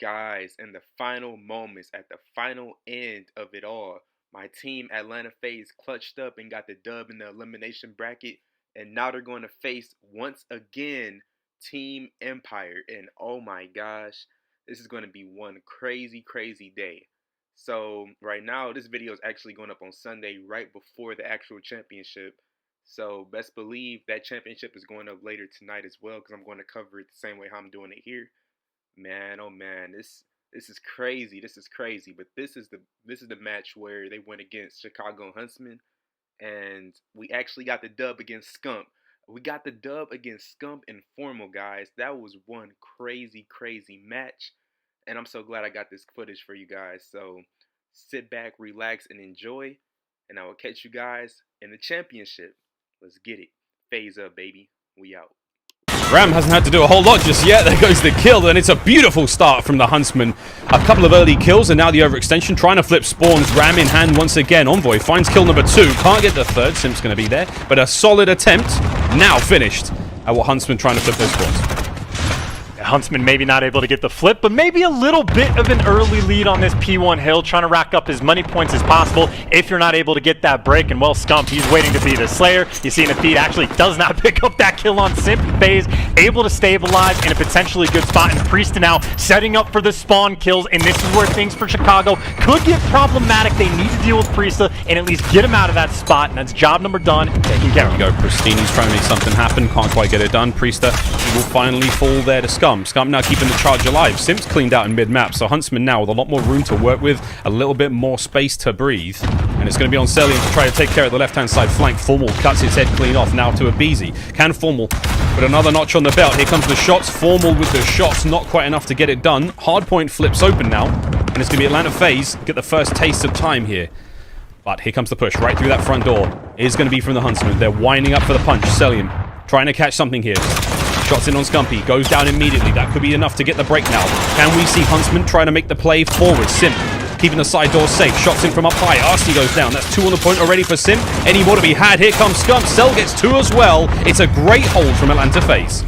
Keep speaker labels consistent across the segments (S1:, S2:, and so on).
S1: Guys, in the final moments, at the final end of it all, my team, Atlanta FaZe, clutched up and got the dub in the elimination bracket. And now they're going to face, once again, Team Empire. And oh my gosh, this is going to be one crazy, crazy day. So right now, this video is actually going up on Sunday, right before the actual championship. So best believe that championship is going up later tonight as well, because I'm going to cover it the same way how I'm doing it here. Man, oh man, this is crazy. This is crazy. But this is the match where they went against Chicago Huntsmen, and we actually got the dub against Scump. We got the dub against Scump and Formal, guys. That was one crazy, crazy match, and I'm so glad I got this footage for you guys. So sit back, relax, and enjoy, and I will catch you guys in the championship. Let's get it. FaZe Up, baby. We out.
S2: Ram hasn't had to do a whole lot just yet. There goes the kill, and it's a beautiful start from the Huntsmen. A couple of early kills, and now the overextension, trying to flip spawns. Ram in hand once again. Envoy finds kill number 2. Can't get the third. Simp's going to be there, but a solid attempt. Now finished at what Huntsmen trying to flip those spawns.
S3: Huntsman maybe not able to get the flip, but maybe a little bit of an early lead on this P1 hill, trying to rack up as many points as possible if you're not able to get that break. And well, Scump, he's waiting to be the Slayer. You see Nafeed actually does not pick up that kill on Simp. FaZe able to stabilize in a potentially good spot, and Priesta now setting up for the spawn kills, and this is where things for Chicago could get problematic. They need to deal with Priesta and at least get him out of that spot, and that's job number done, taken care of.
S2: There you go, Pristini's trying to make something happen, can't quite get it done. Priesta will finally fall there to Scump. Scump now keeping the charge alive. Simp's cleaned out in mid-map, so Huntsman now with a lot more room to work with, a little bit more space to breathe. And it's going to be on Celium to try to take care of the left-hand side flank. Formal cuts his head clean off now to a Beezy. Can Formal put another notch on the belt? Here comes the shots. Formal with the shots, not quite enough to get it done. Hardpoint flips open now, and it's going to be Atlanta FaZe get the first taste of time here. But here comes the push right through that front door. It is going to be from the Huntsman. They're winding up for the punch. Celium trying to catch something here. Shots in on Scumpy, goes down immediately. That could be enough to get the break now. Can we see Huntsman trying to make the play forward? Simp keeping the side door safe. Shots in from up high. Arsty goes down. That's 2 on the point already for Simp. Any more to be had? Here comes Scump. Cell gets 2 as well. It's a great hold from Atlanta FaZe.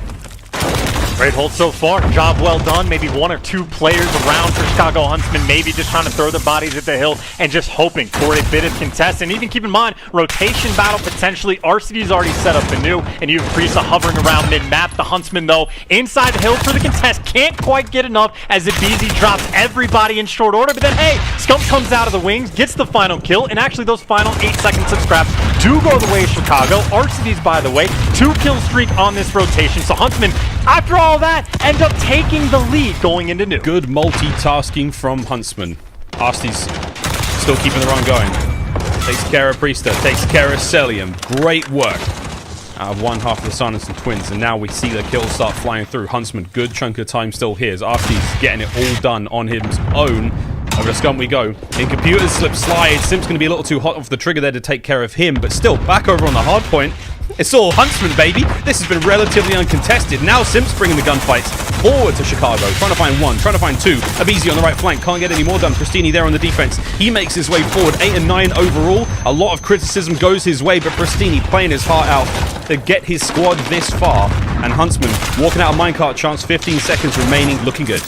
S3: Great hold so far. Job well done. Maybe 1 or 2 players around for Chicago Huntsmen, maybe just trying to throw their bodies at the hill and just hoping for a bit of contest. And even keep in mind, rotation battle potentially. RCD's already set up the new, and you have Priesta hovering around mid-map. The Huntsmen, though, inside the hill for the contest. Can't quite get enough as the BZ drops everybody in short order. But then, hey, Scump comes out of the wings, gets the final kill, and actually those final 8 seconds of scraps do go the way of Chicago. RCD's, by the way, 2-kill streak on this rotation. So Huntsmen, after all that, end up taking the lead going into new.
S2: Good multitasking from Huntsman. Arsty's still keeping the run going. Takes care of Priesta, takes care of Celium. Great work out of one half of the Silencer Twins, and now we see the kills start flying through. Huntsman, good chunk of time still here as Arsty's getting it all done on his own. Over to Scump we go. In computers, slip slide. Simp's going to be a little too hot off the trigger there to take care of him, but still back over on the hard point. It's all Huntsman, baby. This has been relatively uncontested. Now Simp's bringing the gunfights forward to Chicago. Trying to find 1, trying to find 2. Abizi on the right flank. Can't get any more done. Pristini there on the defense. He makes his way forward. 8 and 9 overall. A lot of criticism goes his way, but Pristini playing his heart out to get his squad this far. And Huntsman walking out of minecart chance. 15 seconds remaining. Looking good.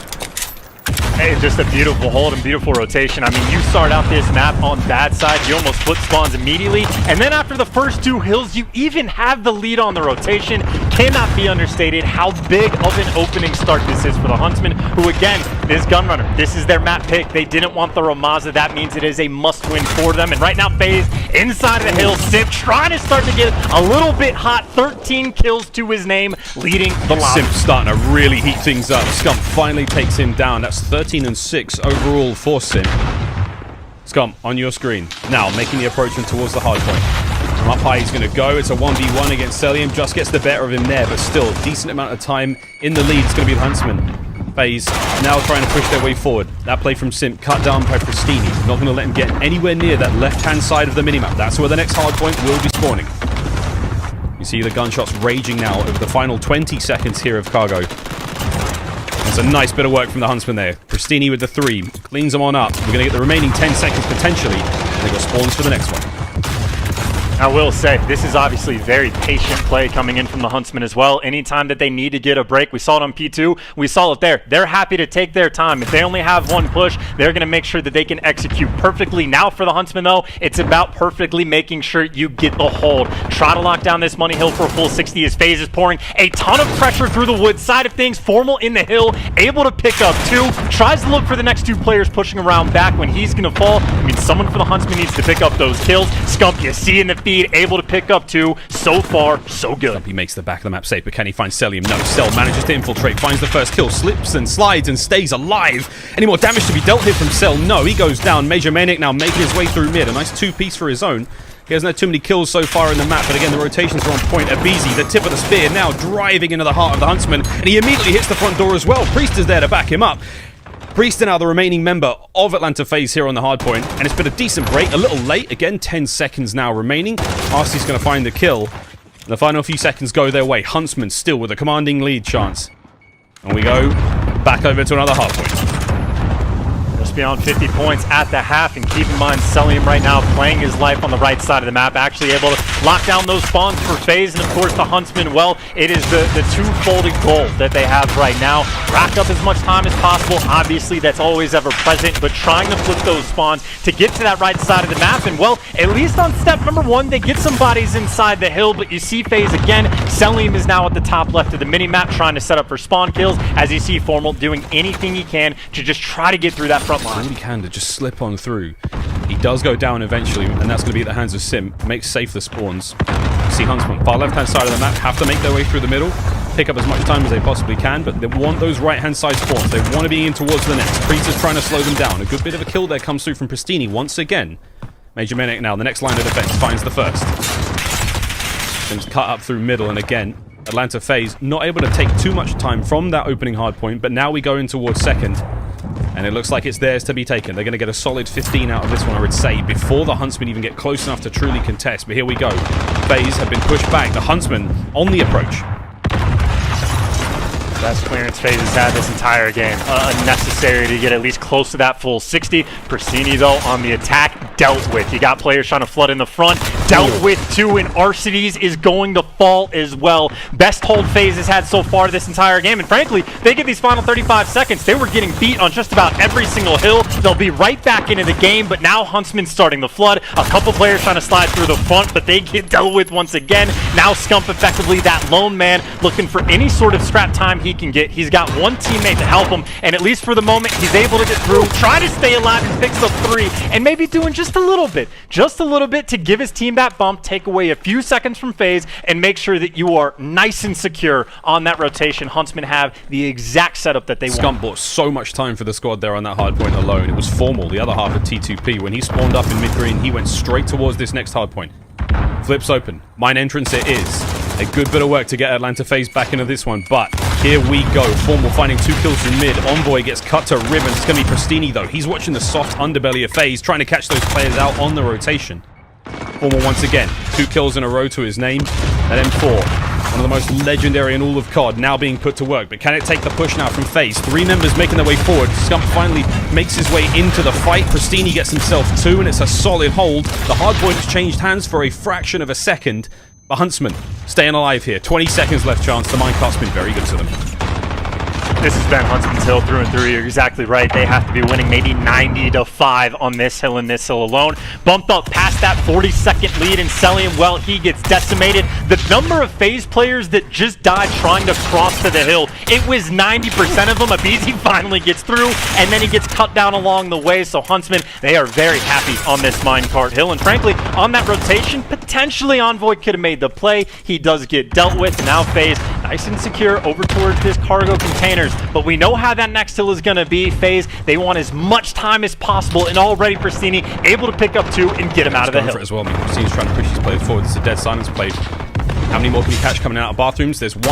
S3: Hey, just a beautiful hold and beautiful rotation. I mean, you start out this map on that side, you almost flip spawns immediately, and then after the first 2 hills, you even have the lead on the rotation. Cannot be understated how big of an opening start this is for the Huntsmen, who again, this Gunrunner, this is their map pick. They didn't want the Ramaza. That means it is a must-win for them, and right now, FaZe inside of the hill, Simp trying to start to get a little bit hot. 13 kills to his name, leading the lobby.
S2: Simp starting to really heat things up. Scump finally takes him down. That's 13 and 6 overall for Simp. Scump on your screen. Now making the approachment towards the hard point. From up high he's going to go. It's a 1v1 against Celium. Just gets the better of him there, but still decent amount of time in the lead. It's going to be the Huntsman. FaZe now trying to push their way forward. That play from Simp cut down by Pristini. Not going to let him get anywhere near that left-hand side of the minimap. That's where the next hard point will be spawning. You see the gunshots raging now over the final 20 seconds here of Cargo. It's a nice bit of work from the Huntsman there. Pristini with the 3. Cleans them on up. We're going to get the remaining 10 seconds potentially. And they've got spawns for the next one.
S3: I will say, this is obviously very patient play coming in from the Huntsmen as well. Anytime that they need to get a break, we saw it on P2, we saw it there. They're happy to take their time. If they only have one push, they're going to make sure that they can execute perfectly. Now for the Huntsmen, though, it's about perfectly making sure you get the hold. Try to lock down this money hill for a full 60 as FaZe is pouring a ton of pressure through the woods side of things. Formal in the hill, able to pick up 2. Tries to look for the next 2 players pushing around back when he's going to fall. I mean, someone for the Huntsmen needs to pick up those kills. Scump, you see in the feed, able to pick up 2. So far, so good.
S2: He makes the back of the map safe, but can he find Celium? No. Cell manages to infiltrate, finds the first kill, slips and slides and stays alive. Any more damage to be dealt here from Cell? No, he goes down. Major Maniac now making his way through mid. A nice 2-piece for his own. He hasn't had too many kills so far in the map, but again, the rotations are on point. Abizi, the tip of the spear, now driving into the heart of the Huntsman, and he immediately hits the front door as well. Priest is there to back him up. Priest is now the remaining member of Atlanta FaZe here on the hard point, and it's been a decent break, a little late. Again, 10 seconds now remaining. RC's going to find the kill. And the final few seconds go their way. Huntsman still with a commanding lead chance. And we go back over to another hard point.
S3: Just beyond 50 points at the half, and keep in mind Celium right now playing his life on the right side of the map, actually able to lock down those spawns for FaZe, and of course the Huntsmen, well, it is the two-folded goal that they have right now. Rack up as much time as possible, obviously that's always ever present, but trying to flip those spawns to get to that right side of the map, and well, at least on step number 1, they get some bodies inside the hill, but you see FaZe again. Celium is now at the top left of the mini-map, trying to set up for spawn kills, as you see Formal doing anything he can to just try to get through that front line.
S2: All he can to just slip on through. He does go down eventually, and that's going to be at the hands of Sim. Makes safe the spawns. See Huntsman, far left-hand side of the map, have to make their way through the middle, pick up as much time as they possibly can, but they want those right-hand side spawns. They want to be in towards the next. Priest is trying to slow them down. A good bit of a kill there comes through from Pristini once again. Major Maniac now, the next line of defense, finds the first. Sim's cut up through middle, and again, Atlanta FaZe not able to take too much time from that opening hard point, but now we go in towards second. And it looks like it's theirs to be taken. They're going to get a solid 15 out of this one, I would say, before the Huntsmen even get close enough to truly contest. But here we go. FaZe have been pushed back. The Huntsmen on the approach.
S3: Best clearance FaZe has had this entire game. Unnecessary to get at least close to that full 60. Pristini, though, on the attack, dealt with. You got players trying to flood in the front. Dealt with, too, and Arcides is going to fall as well. Best hold FaZe has had so far this entire game. And frankly, they get these final 35 seconds. They were getting beat on just about every single hill. They'll be right back into the game, but now Huntsman starting the flood. A couple players trying to slide through the front, but they get dealt with once again. Now Scump effectively that lone man looking for any sort of scrap time he can get. He's got one teammate to help him, and at least for the moment, he's able to get through, try to stay alive, and picks up 3, and maybe doing just a little bit to give his team that bump, take away a few seconds from FaZe, and make sure that you are nice and secure on that rotation. Huntsmen have the exact setup that they want.
S2: Scump bought so much time for the squad there on that hard point alone. It was Formal, the other half of T2P. When he spawned up in mid-green, he went straight towards this next hard point. Flips open. Mine entrance it is. A good bit of work to get Atlanta FaZe back into this one, but here we go. Formal finding 2 kills from mid. Envoy gets cut to ribbons. It's going to be Pristini, though. He's watching the soft underbelly of FaZe, trying to catch those players out on the rotation. Formal once again. 2 kills in a row to his name. At M4, one of the most legendary in all of COD, now being put to work. But can it take the push now from FaZe? 3 members making their way forward. Scump finally makes his way into the fight. Pristini gets himself 2, and it's a solid hold. The hardpoint has changed hands for a fraction of a second. But Huntsman staying alive here. 20 seconds left chance. The minecart's been very good to them.
S3: This has been Huntsman's hill through and through. You're exactly right. They have to be winning maybe 90-5 on this hill and this hill alone. Bumped up past that 40-second lead, and Celium, well, he gets decimated. The number of FaZe players that just died trying to cross to the hill, it was 90% of them. Abizi finally gets through, and then he gets cut down along the way. So Huntsman, they are very happy on this minecart hill. And frankly, on that rotation, potentially Envoy could have made the play. He does get dealt with. Now FaZe nice and secure over towards this cargo containers. But we know how that next hill is going to be. FaZe, they want as much time as possible, and already Pristini able to pick up 2 and get him out of the hill.
S2: For it as well. Pristini's trying to push his players forward. This is a dead silence play. How many more can he catch coming out of bathrooms? There's 1.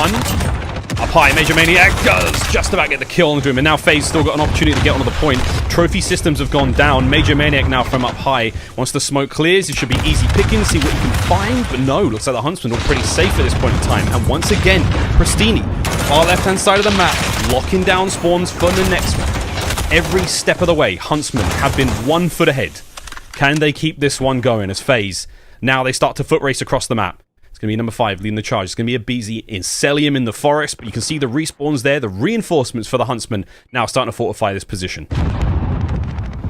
S2: Up high, Major Maniac does just about get the kill onto him, and now FaZe still got an opportunity to get onto the point. Trophy systems have gone down. Major Maniac now from up high. Once the smoke clears, it should be easy picking, see what you can find, but no, looks like the Huntsmen are pretty safe at this point in time. And once again, Pristini, far left-hand side of the map, locking down spawns for the next one. Every step of the way, Huntsmen have been 1 foot ahead. Can they keep this one going as FaZe Now they start to foot race across the map. It's going to be number 5 leading the charge. It's going to be a BZ in Celium in the forest, but you can see the respawns there, the reinforcements for the Huntsmen now starting to fortify this position.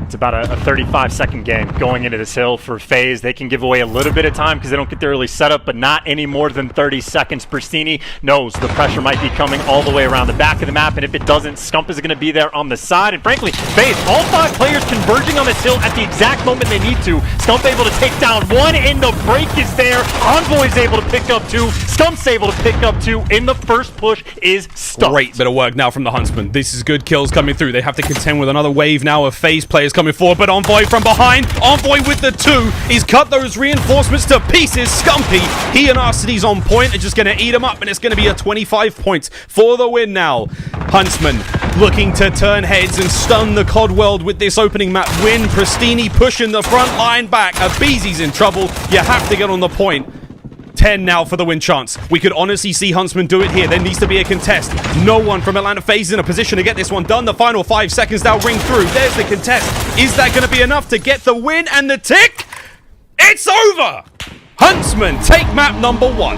S3: It's about a 35-second game going into this hill for FaZe. They can give away a little bit of time because they don't get the early setup, but not any more than 30 seconds. Pristini knows the pressure might be coming all the way around the back of the map, and if it doesn't, Scump is going to be there on the side. And frankly, FaZe, all 5 players converging on this hill at the exact moment they need to. Scump able to take down 1, and the break is there. Envoy's able to pick up 2. Scump's able to pick up 2, and the first push is stuck.
S2: Great bit of work now from the Huntsmen. This is good kills coming through. They have to contend with another wave now of FaZe players coming forward, but Envoy from behind. Envoy with the 2. He's cut those reinforcements to pieces. Scumpy, he and RCD's on point are just going to eat him up, and it's going to be a 25 points for the win now. Huntsmen looking to turn heads and stun the COD world with this opening map win. Pristini pushing the front line back. Abizi's in trouble. You have to get on the point. 10 now for the win chance. We could honestly see Huntsmen do it here. There needs to be a contest. No one from Atlanta FaZe in a position to get this one done. The final 5 seconds now ring through. There's the contest. Is that going to be enough to get the win and the tick? It's over! Huntsmen take map number 1.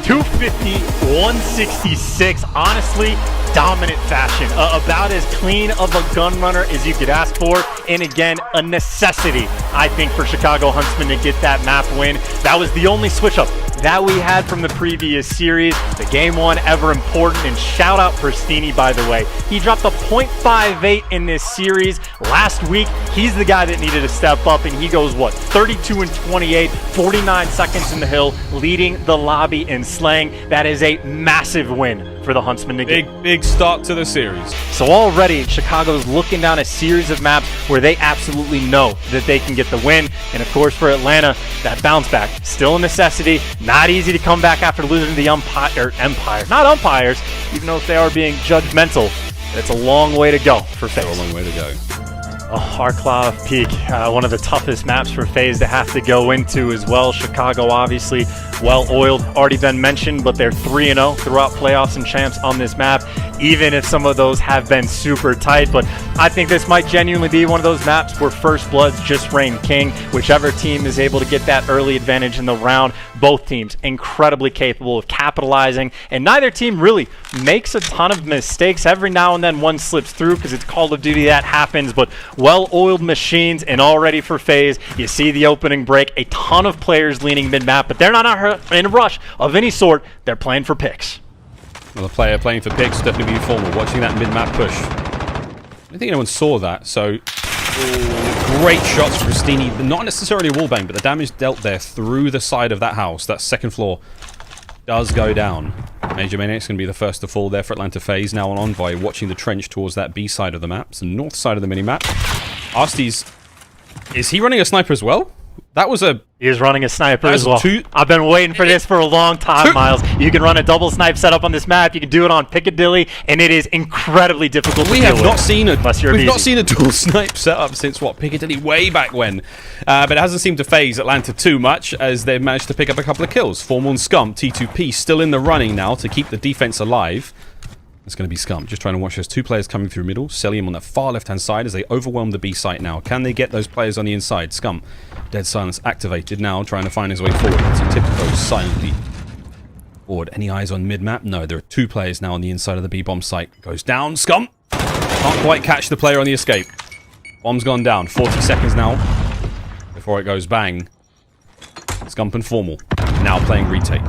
S3: 250, 166. Honestly, dominant fashion. About as clean of a gun runner as you could ask for. And again, a necessity, I think, for Chicago Huntsmen to get that map win. That was the only switch up that we had from the previous series. The game 1 ever important. And shout out Pristini, by the way. He dropped a .58 in this series. Last week, he's the guy that needed to step up. And he goes, what, 32 and 28, 49 seconds in the hill, leading the lobby in slaying. That is a massive win for the Huntsmen to get.
S2: Big start to the series.
S3: So already Chicago's looking down a series of maps where they absolutely know that they can get the win. And of course for Atlanta, that bounce back, still a necessity. Not easy to come back after losing to the Empire. Not umpires, even though if they are being judgmental. It's a long way to go for FaZe.
S2: A long way to go.
S3: Oh, Arklav Peak, one of the toughest maps for FaZe to have to go into as well. Chicago, obviously, well-oiled, already been mentioned, but they're 3-0 throughout playoffs and champs on this map, even if some of those have been super tight. But I think this might genuinely be one of those maps where First Bloods just reign king. Whichever team is able to get that early advantage in the round, both teams incredibly capable of capitalizing, and neither team really makes a ton of mistakes. Every now and then one slips through because it's Call of Duty, that happens, but well-oiled machines. And already for FaZe, you see the opening break, a ton of players leaning mid-map, but they're not in a rush of any sort. They're playing for picks.
S2: Well, the player playing for picks definitely be Formal, watching that mid-map push. I don't think anyone saw that, so great shots from Pristini. Not necessarily a wallbang, but the damage dealt there through the side of that house, that second floor, does go down. Major Maniac's going to be the first to fall there for Atlanta FaZe. Now on Envoy, watching the trench towards that B side of the map, so north side of the mini-map. Arsty's, is he running a sniper as well? That was a...
S3: He is running a sniper as well. I've been waiting for this for a long time, Miles. You can run a double snipe setup on this map. You can do it on Piccadilly, and it is incredibly difficult to deal with.
S2: We've not seen a dual snipe setup since, what, Piccadilly way back when. But it hasn't seemed to phase Atlanta too much, as they've managed to pick up a couple of kills. Formal and Scump, T2P, still in the running now to keep the defense alive. It's going to be Scump, just trying to watch those 2 players coming through middle. Celium on that far left-hand side as they overwhelm the B site now. Can they get those players on the inside? Scump, Dead Silence activated now, trying to find his way forward as he tiptoes silently forward. Any eyes on mid-map? No, there are 2 players now on the inside of the B-bomb site. Goes down, Scump! Can't quite catch the player on the escape. Bomb's gone down. 40 seconds now before it goes bang. Scump and Formal now playing retake.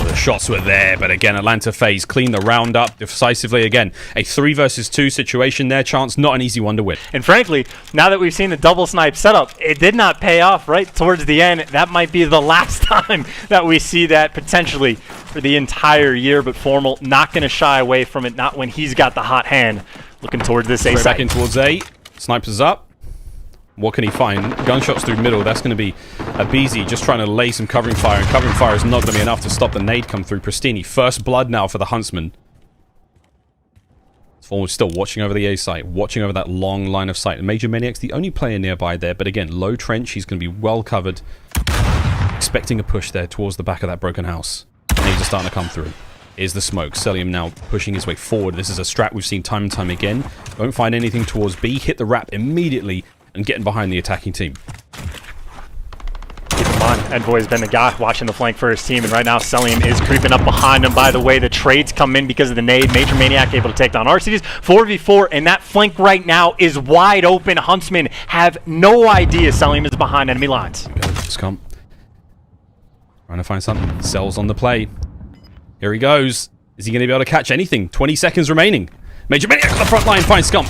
S2: The shots were there, but again, Atlanta FaZe clean the round up decisively. Again, a 3 versus 2 situation there. Chance, not an easy one to win.
S3: And frankly, now that we've seen the double snipe setup, it did not pay off right towards the end. That might be the last time that we see that potentially for the entire year, but Formal not going to shy away from it, not when he's got the hot hand. Looking towards this A site.
S2: Back in towards A. Snipers up. What can he find? Gunshots through middle. That's going to be a BZ just trying to lay some covering fire, and covering fire is not going to be enough to stop the nade come through. Pristini, first blood now for the Huntsmen. Forward still watching over the A site, watching over that long line of sight. Major Maniac's the only player nearby there, but again, low trench. He's going to be well covered. Expecting a push there towards the back of that broken house. Nades are starting to come through. is the smoke. Celium now pushing his way forward. This is a strat we've seen time and time again. Won't find anything towards B. Hit the wrap immediately and getting behind the attacking team.
S3: Keep in mind, Envoy has been the guy watching the flank for his team, and right now Celium is creeping up behind him. By the way, the trades come in because of the nade. Major Maniac able to take down RCDs. 4v4, and that flank right now is wide open. Huntsmen have no idea Celium is behind enemy lines.
S2: Scump. Trying to find something. Cells on the play. Here he goes. Is he going to be able to catch anything? 20 seconds remaining. Major Maniac on the front line finds Scump.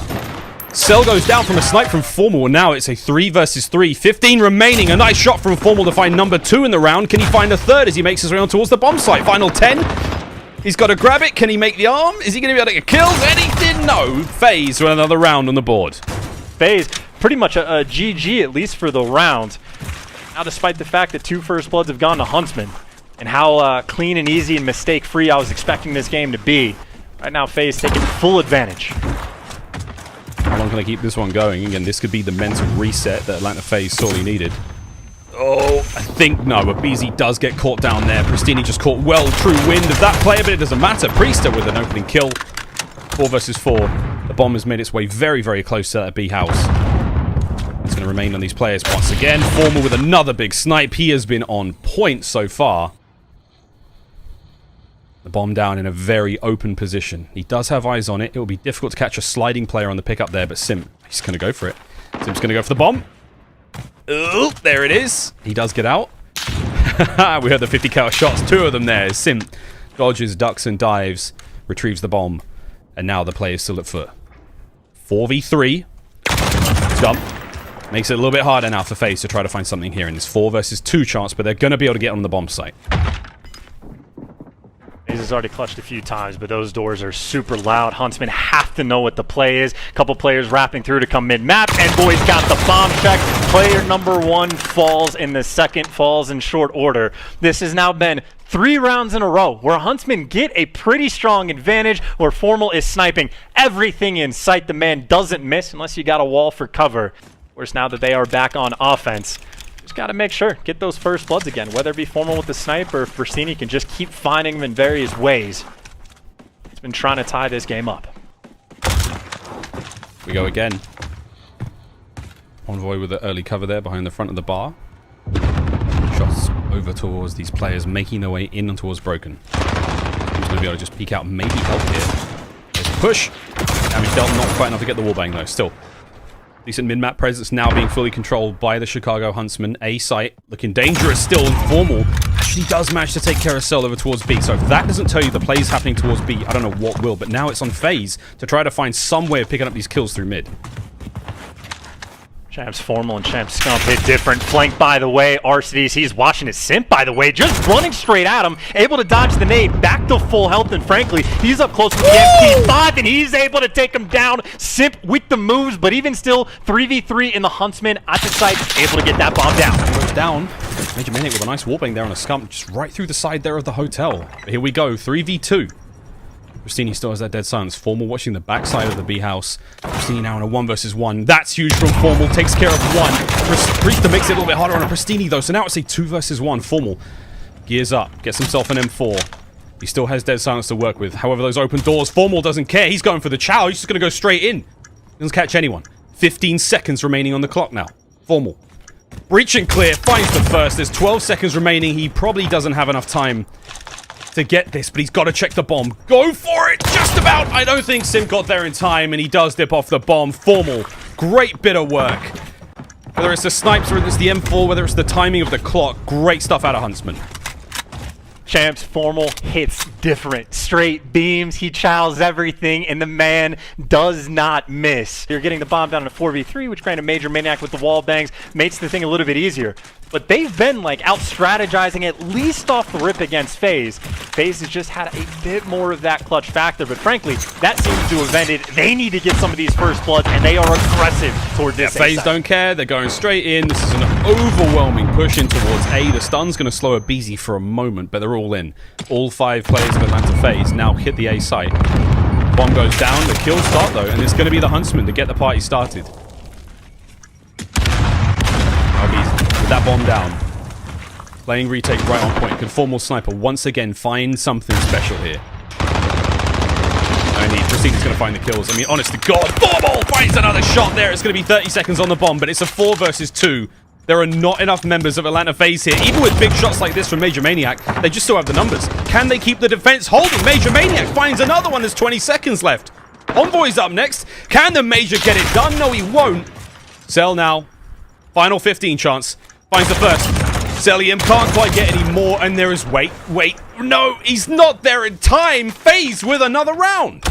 S2: Cell goes down from a snipe from Formal, and now it's a 3 versus 3. 15 remaining. A nice shot from Formal to find number 2 in the round. Can he find a third as he makes his way on towards the bomb site? Final 10. He's got to grab it. Can he make the arm? Is he going to be able to get kills? Anything? No. FaZe with another round on the board.
S3: FaZe, pretty much a GG at least for the round. Now, despite the fact that 2 first bloods have gone to Huntsmen, and how clean and easy and mistake-free I was expecting this game to be, right now FaZe taking full advantage.
S2: How long can I keep this one going? Again, this could be the mental reset that Atlanta FaZe sorely needed. Oh, I think no, but BZ does get caught down there. Pristini just caught well true wind of that player, but it doesn't matter. Priester with an opening kill. 4 versus 4. The bomb has made its way very, very close to that B house. It's going to remain on these players once again. Formal with another big snipe. He has been on point so far. The bomb down in a very open position. He does have eyes on it. It will be difficult to catch a sliding player on the pickup there, but Sim, he's going to go for it. Sim's going to go for the bomb. Oh, there it is. He does get out. We heard the 50 cal shots. 2 of them there. Sim dodges, ducks, and dives. Retrieves the bomb. And now the play is still at foot. 4v3. Scump makes it a little bit harder now for FaZe to try to find something here in this 4 versus 2 chance, but they're going to be able to get on the bomb site.
S3: FaZe has already clutched a few times, but those doors are super loud. Huntsmen have to know what the play is. A couple players wrapping through to come mid-map, and boys got the bomb check. Player number 1 falls, and the second falls in short order. This has now been 3 rounds in a row where Huntsmen get a pretty strong advantage, where Formal is sniping everything in sight. The man doesn't miss unless you got a wall for cover. Whereas now that they are back on offense, just got to make sure, get those first bloods again, whether it be Formal with the snipe or if Brasini can just keep finding them in various ways. He's been trying to tie this game up.
S2: We go again. Envoy with the early cover there behind the front of the bar. Shots over towards these players, making their way in and towards Broken. He's going to be able to just peek out, maybe help here. There's a push. Damage dealt, not quite enough to get the wallbang though, still. Decent mid-map presence now being fully controlled by the Chicago Huntsmen. A site looking dangerous still. Formal actually does manage to take care of Cell over towards B. So if that doesn't tell you the play's happening towards B, I don't know what will. But now it's on FaZe to try to find some way of picking up these kills through mid.
S3: Champs Formal and Champs Scump hit different. Flank, by the way. RCDs, he's watching his simp, by the way. Just running straight at him. Able to dodge the nade. Back to full health, and frankly, he's up close to the MP5, and he's able to take him down. Simp with the moves, but even still, 3v3 in the Huntsman at the site. Able to get that bomb down.
S2: Goes down. Major Maniac with a nice wallbang there on a Scump. Just right through the side there of the hotel. But here we go. 3v2. Pristini still has that dead silence. Formal watching the backside of the B house. Pristini now in a 1 versus 1. That's huge from Formal. Takes care of 1. Priester makes it a little bit harder on a Pristini though. So now it's a 2 versus 1. Formal gears up. Gets himself an M4. He still has dead silence to work with. However, those open doors, Formal doesn't care. He's going for the chow. He's just going to go straight in. Doesn't catch anyone. 15 seconds remaining on the clock now. Formal. Breach and clear. Finds the first. There's 12 seconds remaining. He probably doesn't have enough time to get this, but he's got to check the bomb. Go for it! Just about! I don't think Sim got there in time, and he does dip off the bomb. Formal. Great bit of work. Whether it's the snipes, whether it's the M4, whether it's the timing of the clock, great stuff out of Huntsman.
S3: Champs Formal hits different. Straight beams, he chows everything, and the man does not miss. You're getting the bomb down in a 4v3, which granted Major Maniac with the wall bangs makes the thing a little bit easier. But they've been like out strategizing at least off the rip against FaZe. FaZe has just had a bit more of that clutch factor, but frankly, that seems to have ended. They need to get some of these first bloods, and they are aggressive toward this.
S2: FaZe don't care. They're going straight in. This is an overwhelming push in towards A. The stun's going to slow a BZ for a moment, but they're all in. All 5 players of Atlanta FaZe now hit the A site. Bomb goes down. The kills start though, and it's going to be the Huntsmen to get the party started. With that bomb down. Playing retake right on point. Can Formal Sniper once again find something special here? I need. Pristini's going to find the kills. I mean, honest to God, Formal finds another shot there. It's going to be 30 seconds on the bomb, but it's a 4 versus 2. There are not enough members of Atlanta FaZe here. Even with big shots like this from Major Maniac, they just still have the numbers. Can they keep the defense holding? Major Maniac finds another one. There's 20 seconds left. Envoy's up next. Can the Major get it done? No, he won't. Cell now. Final 15 chance. Finds the first. Celium can't quite get any more, and there is... Wait. No, he's not there in time. FaZe with another round.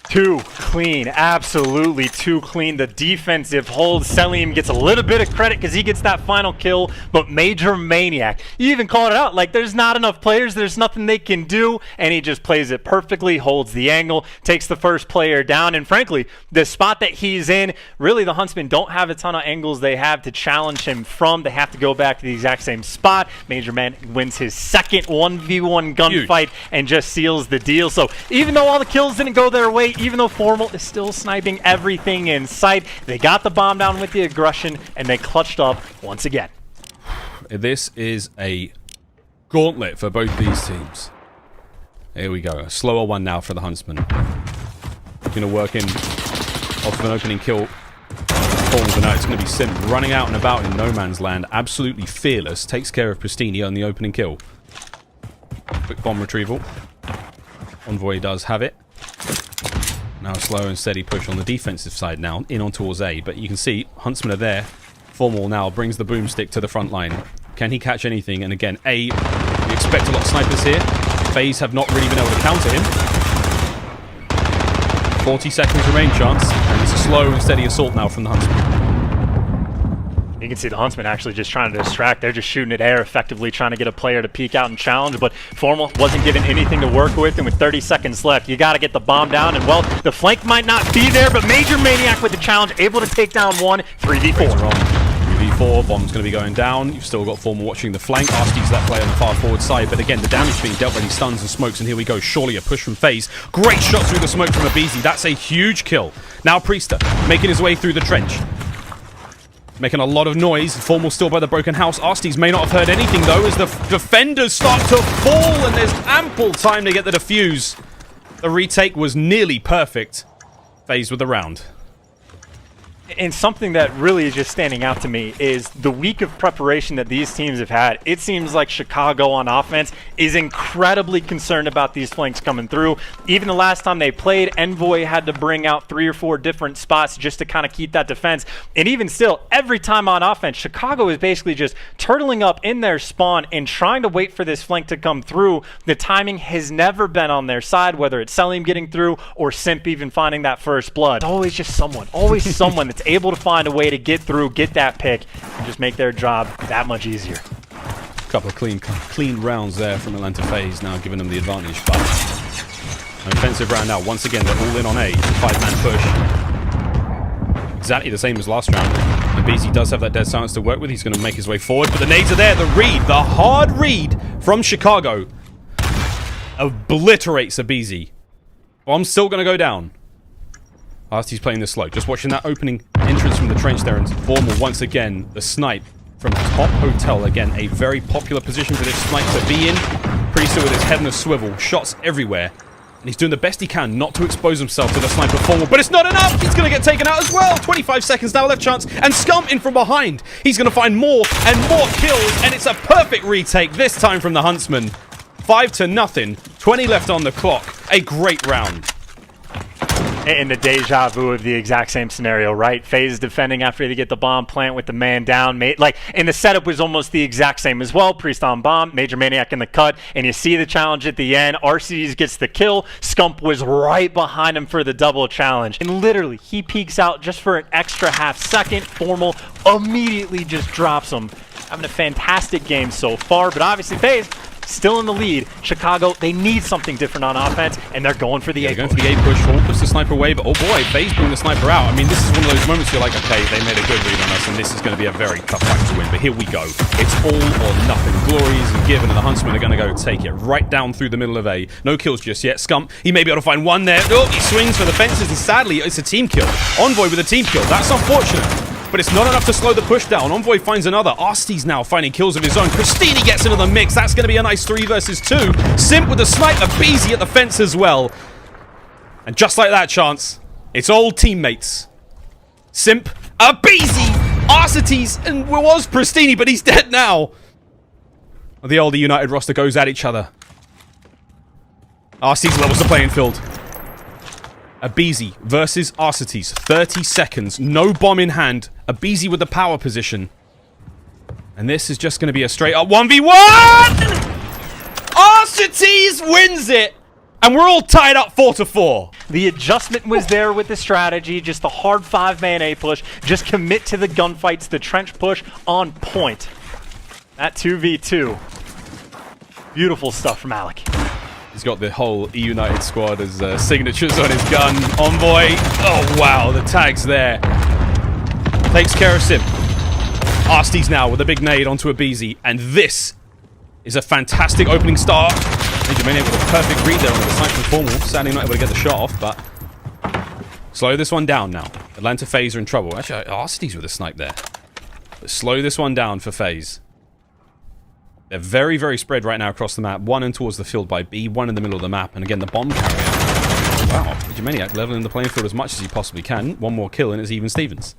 S3: Too clean, absolutely too clean. The defensive hold, Celium gets a little bit of credit because he gets that final kill, but Major Maniac, you even called it out, like there's not enough players, there's nothing they can do, and he just plays it perfectly, holds the angle, takes the first player down, and frankly, the spot that he's in, really the Huntsmen don't have a ton of angles they have to challenge him from. They have to go back to the exact same spot. Major Man wins his second 1v1 gunfight and just seals the deal. So even though all the kills didn't go their way, even though Formal is still sniping everything in sight, they got the bomb down with the aggression, and they clutched up once again.
S2: This is a gauntlet for both these teams. Here we go. A slower one now for the Huntsmen. Going to work in off of an opening kill. But now it's going to be Sim running out and about in no man's land. Absolutely fearless. Takes care of Pristini on the opening kill. Quick bomb retrieval. Envoy does have it. Now a slow and steady push on the defensive side now, in on towards A. But you can see, Huntsmen are there. Formal now brings the boomstick to the front line. Can he catch anything? And again, A, we expect a lot of snipers here. FaZe have not really been able to counter him. 40 seconds remain, chance. And it's a slow and steady assault now from the Huntsmen.
S3: You can see the Huntsmen actually just trying to distract. They're just shooting at air, effectively trying to get a player to peek out and challenge, but Formal wasn't given anything to work with, and with 30 seconds left, you got to get the bomb down, and well, the flank might not be there, but Major Maniac with the challenge, able to take down one, 3v4.
S2: 3v4, bomb's going to be going down. You've still got Formal watching the flank. Arsty's that play on the far forward side, but again, the damage being dealt by these stuns and smokes, and here we go. Surely a push from FaZe. Great shot through the smoke from Abizi. That's a huge kill. Now Priester making his way through the trench. Making a lot of noise. Formal still by the broken house. Arstes may not have heard anything, though, as the defenders start to fall, and there's ample time to get the defuse. The retake was nearly perfect. FaZe with the round.
S3: And something that really is just standing out to me is the week of preparation that these teams have had. It seems like Chicago on offense is incredibly concerned about these flanks coming through. Even the last time they played, Envoy had to bring out 3 or 4 different spots just to kind of keep that defense. And even still, every time on offense, Chicago is basically just turtling up in their spawn and trying to wait for this flank to come through. The timing has never been on their side, whether it's Selim getting through or Simp even finding that first blood. It's always just someone that's able to find a way to get through, get that pick, and just make their job that much easier.
S2: Couple of clean rounds there from Atlanta FaZe, now giving them the advantage. But an offensive round now. Once again, they're all in on A. 5-man push. Exactly the same as last round. And BZ does have that dead silence to work with. He's going to make his way forward, but the nades are there. The read, the hard read from Chicago obliterates Abizi. Bomb's still going to go down. Arsty's playing this slow. Just watching that opening entrance from the trench there, and Formal once again, the snipe from top hotel. Again, a very popular position for this snipe to be in. Priester with his head in a swivel, shots everywhere. And he's doing the best he can not to expose himself to the sniper Formal, but it's not enough! He's going to get taken out as well! 25 seconds now left, chance, and Scump in from behind. He's going to find more and more kills, and it's a perfect retake, this time from the Huntsmen. 5-0, 20 left on the clock. A great round.
S3: In the deja vu of the exact same scenario, right? FaZe defending after they get the bomb plant with the man down. And the setup was almost the exact same as well. Priest on bomb, Major Maniac in the cut, and you see the challenge at the end. RCDs gets the kill. Scump was right behind him for the double challenge. And literally, he peeks out just for an extra half second. Formal immediately just drops him. Having a fantastic game so far, but obviously FaZe still in the lead. Chicago, they need something different on offense, and they're going for the A push.
S2: Going for the A push. Formal puts the sniper away, but oh boy, FaZe bring the sniper out. I mean, this is one of those moments you're like, okay, they made a good read on us, and this is going to be a very tough fight to win. But here we go. It's all or nothing. Glory isn't given, and the Huntsmen are going to go take it right down through the middle of A. No kills just yet. Scump, he may be able to find one there. Oh, he swings for the fences, and sadly, it's a team kill. Envoy with a team kill. That's unfortunate. But it's not enough to slow the push down. Envoy finds another. Arsty's now finding kills of his own. Pristini gets into the mix. That's going to be a nice 3 versus 2. Simp with the sniper. Beezy at the fence as well. And just like that, Chance, it's all teammates. Simp, Abizi, Arcetes, and was Pristini, but he's dead now. The older United roster goes at each other. Arcetes levels the playing field. Abizi versus Arcetes. 30 seconds. No bomb in hand. Abizi with the power position. And this is just going to be a straight up 1v1! Arcetes wins it! And we're all tied up 4-4.
S3: The adjustment was there with the strategy, just the hard 5-man A push, just commit to the gunfights, the trench push on point. That 2v2. Beautiful stuff from Alec.
S2: He's got the whole E-United squad as signatures on his gun. Envoy. Oh, wow. The tag's there. Takes care of Sim. Arcetes now with a big nade onto Abizi. And this is a fantastic opening start. Elimination with a perfect read there on the Scump and Formal. Sadly not able to get the shot off, but slow this one down now. Atlanta FaZe are in trouble. Actually, Arcetes with a snipe there. But slow this one down for FaZe. They're very, very spread right now across the map. One in towards the field by B, one in the middle of the map, and again the bomb carrier. Wow, Maniac leveling the playing field as much as he possibly can. One more kill and it's even Stevens.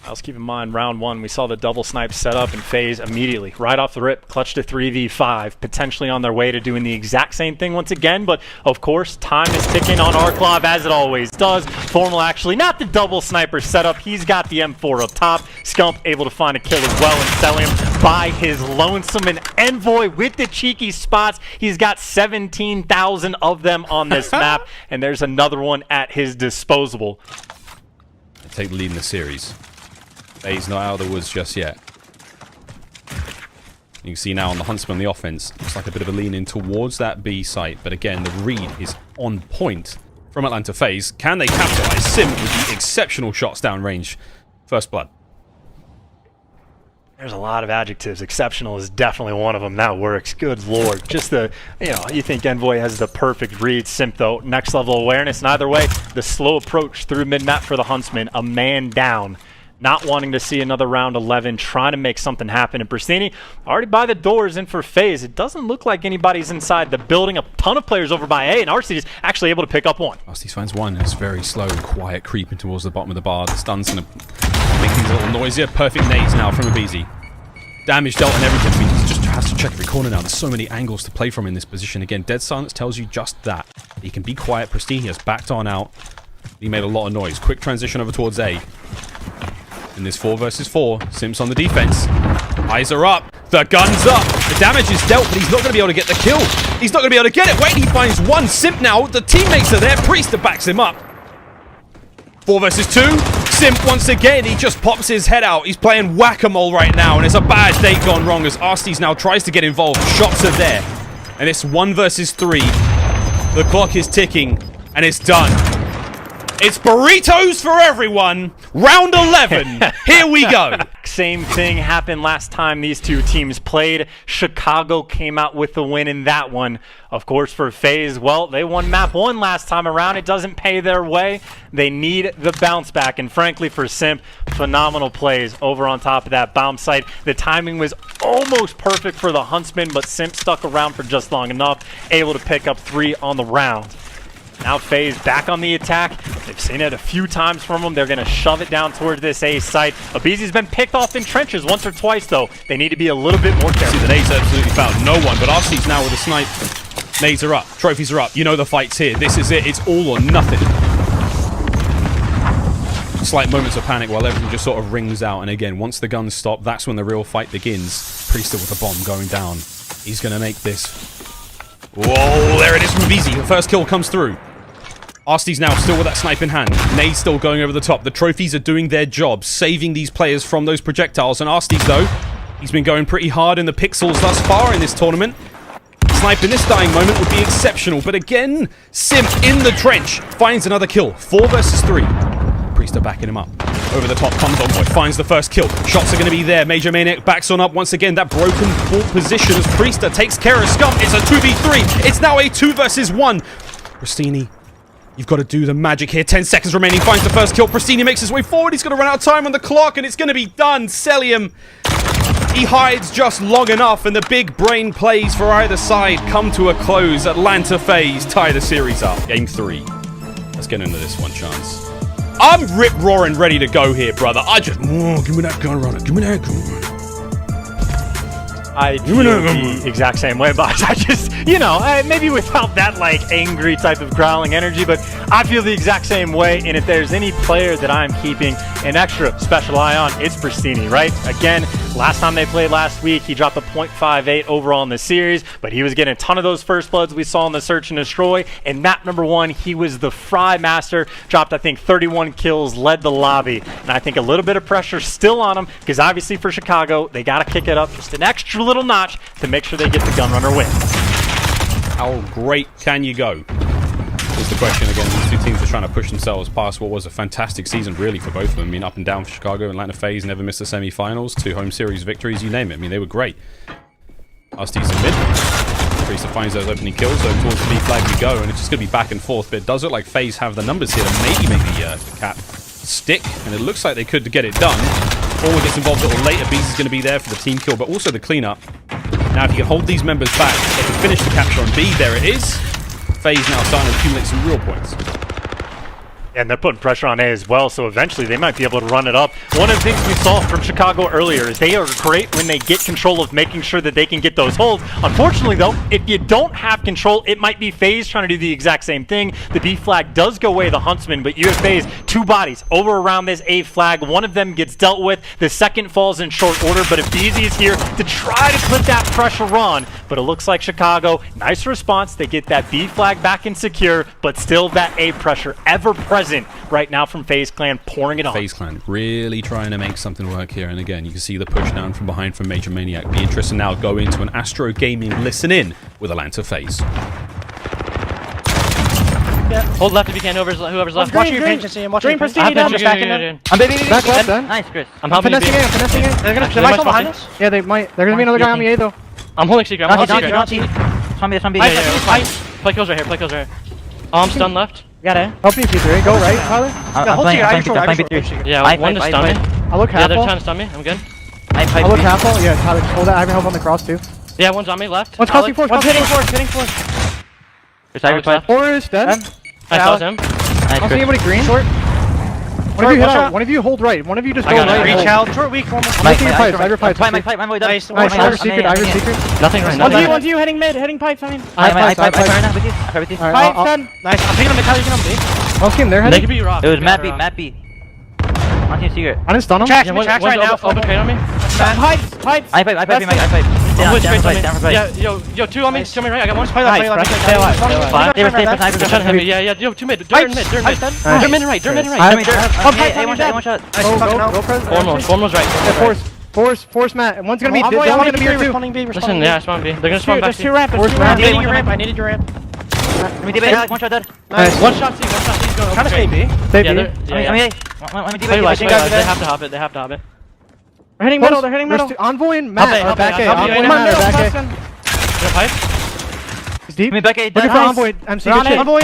S3: Let's keep in mind, round one, we saw the double snipe set up and FaZe immediately, right off the rip, clutched a 3v5, potentially on their way to doing the exact same thing once again, but of course, time is ticking on Arklov as it always does. Formal actually, not the double sniper setup, he's got the M4 up top. Scump able to find a kill as well and sell him by his lonesome, and Envoy with the cheeky spots. He's got 17,000 of them on this map, and there's another one at his disposal.
S2: Take the lead in the series. FaZe not out of the woods just yet. You can see now on the Huntsmen on the offense, looks like a bit of a lean in towards that B site, but again, the read is on point from Atlanta FaZe. Can they capitalize? Sim with the exceptional shots downrange. First blood.
S3: There's a lot of adjectives. Exceptional is definitely one of them. That works. Good lord. Just the, you think Envoy has the perfect read. Simp, though, next level awareness. And either way, the slow approach through mid-map for the Huntsmen. A man down. Not wanting to see another round 11, trying to make something happen. And Pristini already by the doors in for FaZe. It doesn't look like anybody's inside the building. A ton of players over by A, and Arcetes is actually able to pick up one.
S2: Arcetes finds one. It's very slow and quiet, creeping towards the bottom of the bar. The stun's going to make things a little noisier. Perfect nades now from Abizi. Damage dealt and everything. I mean, he just has to check every corner now. There's so many angles to play from in this position. Again, Dead Silence tells you just that. He can be quiet. Pristini has backed on out. He made a lot of noise. Quick transition over towards A. In this 4 versus 4, Simps on the defense. Eyes are up. The gun's up. The damage is dealt, but he's not going to be able to get the kill. He's not going to be able to get it. Wait, he finds one. Simp now. The teammates are there. Priest backs him up. 4 versus 2. Simp once again. He just pops his head out. He's playing whack-a-mole right now, and it's a bad day gone wrong as Arcetes now tries to get involved. Shots are there. And it's 1 versus 3. The clock is ticking, and it's done. It's burritos for everyone. Round 11. Here we go.
S3: Same thing happened last time these two teams played. Chicago came out with the win in that one. Of course, for FaZe, well, they won map 1 last time around. It doesn't pay their way. They need the bounce back. And frankly, for Simp, phenomenal plays over on top of that bomb site. The timing was almost perfect for the Huntsmen, but Simp stuck around for just long enough, able to pick up 3 on the round. Now FaZe back on the attack. They've seen it a few times from them. They're going to shove it down towards this A site. Abizi's been picked off in trenches once or twice, though. They need to be a little bit more careful.
S2: See, the nades absolutely found no one, but Arcetes now with a snipe. Nades are up. Trophies are up. You know the fight's here. This is it. It's all or nothing. Slight moments of panic while everything just sort of rings out. And again, once the guns stop, that's when the real fight begins. Priester with the bomb going down. He's going to make this. Whoa, there it is from Abizi. The first kill comes through. Arcetes now still with that snipe in hand. Nade still going over the top. The trophies are doing their job, saving these players from those projectiles. And Arcetes, though, he's been going pretty hard in the pixels thus far in this tournament. Snipe in this dying moment would be exceptional. But again, Simp in the trench finds another kill. 4 versus 3. Priester backing him up. Over the top comes Envoy, finds the first kill. Shots are going to be there. Major Maniac backs on up once again. That broken full position as Priester takes care of Scump. It's a 2v3. It's now a 2 versus 1. Pristini, you've got to do the magic here. 10 seconds remaining. Finds the first kill. Pristini makes his way forward. He's going to run out of time on the clock, and it's going to be done. Celium He hides just long enough, and the big brain plays for either side come to a close. Atlanta FaZe tie the series up. Game 3. Let's get into this one, Chance. I'm rip-roaring ready to go here, brother. Give me that gun runner. Give me that gun runner.
S3: I feel the exact same way, but I just, you know, maybe without that, like, angry type of growling energy, but I feel the exact same way, and if there's any player that I'm keeping an extra special eye on, it's Pristini, right? Again, last time they played last week, he dropped a .58 overall in the series, but he was getting a ton of those first bloods we saw in the Search and Destroy, and map number 1, he was the Fry Master, dropped, I think, 31 kills, led the lobby, and I think a little bit of pressure still on him, because obviously for Chicago, they got to kick it up just an extra little notch to make sure they get the Gunrunner win.
S2: How great can you go? Is the question again. These two teams are trying to push themselves past what was a fantastic season, really, for both of them. I mean, up and down for Chicago. Atlanta FaZe never missed the semi-finals. 2 home series victories, you name it. I mean, they were great. RST's in mid. Priest finds those opening kills, so towards the B flag we go, and it's just going to be back and forth. But it does look like FaZe have the numbers here to maybe make the cap stick, and it looks like they could get it done. Formal gets involved a little later. Beast is going to be there for the team kill, but also the cleanup. Now, if you can hold these members back, they can finish the capture on B. There it is. FaZe now starting to accumulate some real points.
S3: And they're putting pressure on A as well, so eventually they might be able to run it up. One of the things we saw from Chicago earlier is they are great when they get control of making sure that they can get those holds. Unfortunately, though, if you don't have control, it might be FaZe trying to do the exact same thing. The B flag does go away, the Huntsmen, but you have FaZe 2 bodies over around this A flag. One of them gets dealt with. The second falls in short order, but Beezy is here to try to put that pressure on. But it looks like Chicago, nice response. They get that B flag back and secure, but still that A pressure ever present right now from FaZe Clan, pouring it on.
S2: FaZe Clan really trying to make something work here, and again, you can see the push down from behind from Major Maniac. Be interested now go into an Astro Gaming listen in with Atlanta FaZe.
S4: Yeah. Hold left if you can, whoever's left.
S5: Watch your pinch and see him. Watch your pinch.
S4: I'm
S5: back left then.
S4: Nice, Chris.
S5: I'm finessing it. They're gonna still behind us? Yeah, they might. They're gonna be another guy on the A though.
S4: I'm holding secret. I'm holding secret.
S5: Zombie.
S4: Play kills right here. Play kills right here. I'm stunned left.
S5: Got it. Help me, P3. Go right, Tyler.
S4: I'm playing P3. Yeah, one to stun me.
S5: I look half.
S4: Yeah, they're trying to stun me. I'm good.
S5: I look half. Yeah, Tyler, hold that. I have help on the cross too.
S4: Yeah, one's on me left.
S5: One's crossing force. One's hitting force. Force dead.
S4: I saw him.
S5: I don't see anybody green. Short. One of you hit out. One of you hold right. One of you just go right. Reach out. Short weak. I'm making your pipes. I have your pipes.
S4: Nice.
S5: Ivor secret.
S4: Nothing right now.
S5: One to you heading mid. Heading pipe. Fine.
S4: Pipe right now with you.
S5: Pipe done. Nice. I'm picking up the Tyler. You can on B. One team. They're heading.
S4: They could be rock.
S6: It was Matt B. On team secret.
S5: I didn't stun him.
S4: Tracks right now. Open crate on me.
S5: Pipes.
S6: I pipe.
S4: Down for yeah, yo, 2 on me. Show me right. I got one.
S6: Stay alive.
S4: They're trying to hit me. Yeah. Yo, 2 mid. Dirt mid right. Dirt mid right.
S6: One shot.
S4: Formal's right.
S5: Force Matt. One's gonna be. One's gonna be here too.
S4: Listen, yeah, spawn B. They're gonna spawn back.
S5: There's 2 ramp. I needed your ramp.
S6: One shot dead.
S5: Nice.
S4: One shot C. Trying to stay B.
S5: Stay B.
S4: Yeah. They have to hop it. They're
S5: hitting middle. Envoy and Matt. Back A. Envoy and Matt. Back A. He's deep. Looking for Envoy. MC. Envoy.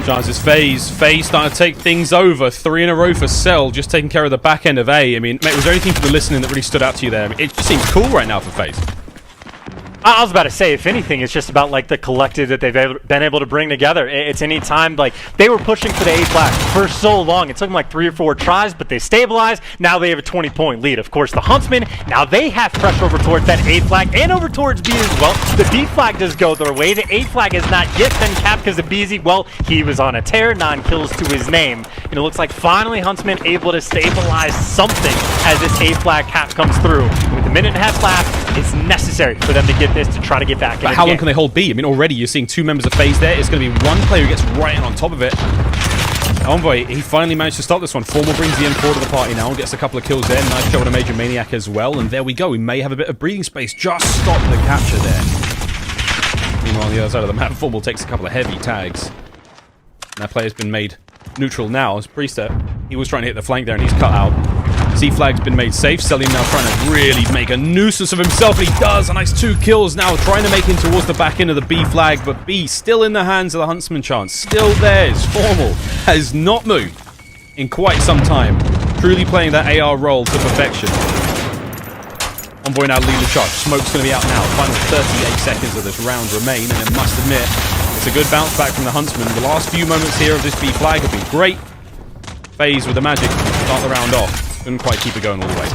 S2: Chance is FaZe. FaZe starting to take things over. 3 in a row for Cell, just taking care of the back end of A. I mean, mate, was there anything for the listening that really stood out to you there? I mean, it just seems cool right now for FaZe.
S3: I was about to say, if anything, it's just about like the collective that they've been able to bring together. It's any time like they were pushing for the A flag for so long. It took them like 3 or 4 tries, but they stabilized. Now they have a 20-point lead. Of course, the Huntsmen, now they have pressure over towards that A flag and over towards B as well. The B flag does go their way. The A flag has not yet been capped because of Beezy. Well, he was on a tear, 9 kills to his name. And it looks like finally Huntsmen able to stabilize something as this A flag cap comes through. With a minute and a half left, it's necessary for them to get this to try to get back in.
S2: But how long can they hold B? I mean, already you're seeing 2 members of FaZe there. It's going to be one player who gets right in on top of it. Envoy, he finally managed to stop this one. Formal brings the M4 to the party now and gets a couple of kills there. Nice job on a Major Maniac as well. And there we go. We may have a bit of breathing space. Just stop the capture there. Meanwhile, on the other side of the map, Formal takes a couple of heavy tags. And that player's been made neutral now. As Priester, he was trying to hit the flank there and he's cut out. C-flag's been made safe. Selim now trying to really make a nuisance of himself, and he does. A nice 2 kills now, trying to make him towards the back end of the B flag, but B still in the hands of the Huntsman Chance. Still theirs. Formal has not moved in quite some time. Truly playing that AR role to perfection. Envoy now leading the charge. Smoke's going to be out now. Final 38 seconds of this round remain, and I must admit, it's a good bounce back from the Huntsmen. The last few moments here of this B flag have been great. FaZe with the magic to start the round off. Couldn't quite keep it going all the way.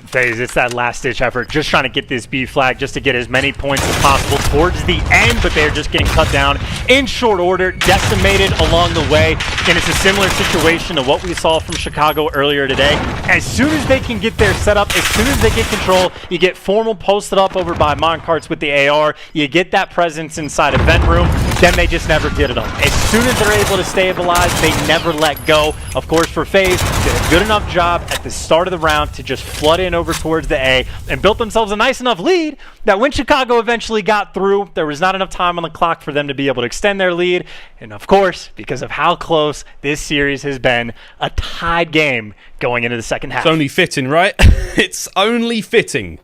S3: FaZe, it's that last-ditch effort, just trying to get this B flag, just to get as many points as possible towards the end, but they're just getting cut down in short order, decimated along the way, and it's a similar situation to what we saw from Chicago earlier today. As soon as they can get their setup, as soon as they get control, you get Formal posted up over by Montcarts with the AR, you get that presence inside a vent room, then they just never get it up. As soon as they're able to stabilize, they never let go. Of course, for FaZe, did a good enough job at the start of the round to just flood in over towards the A and built themselves a nice enough lead that when Chicago eventually got through, there was not enough time on the clock for them to be able to extend their lead. And of course, because of how close this series has been, a tied game going into the second half.
S2: It's only fitting, right? It's only fitting.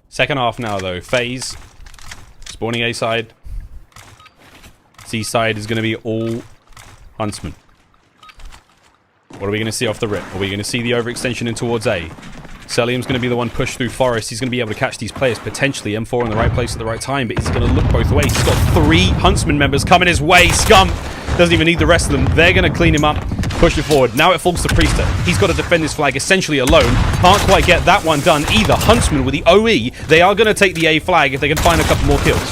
S2: Second half now, though. FaZe spawning A side. C side is going to be all Huntsmen. What are we going to see off the rip? Are we going to see the overextension in towards A? Celium's going to be the one pushed through Forest. He's going to be able to catch these players, potentially. M4 in the right place at the right time, but he's going to look both ways. He's got 3 Huntsmen members coming his way. Scump doesn't even need the rest of them. They're going to clean him up, push it forward. Now it falls to Priester. He's got to defend his flag essentially alone. Can't quite get that one done either. Huntsmen with the OE. They are going to take the A flag if they can find a couple more kills.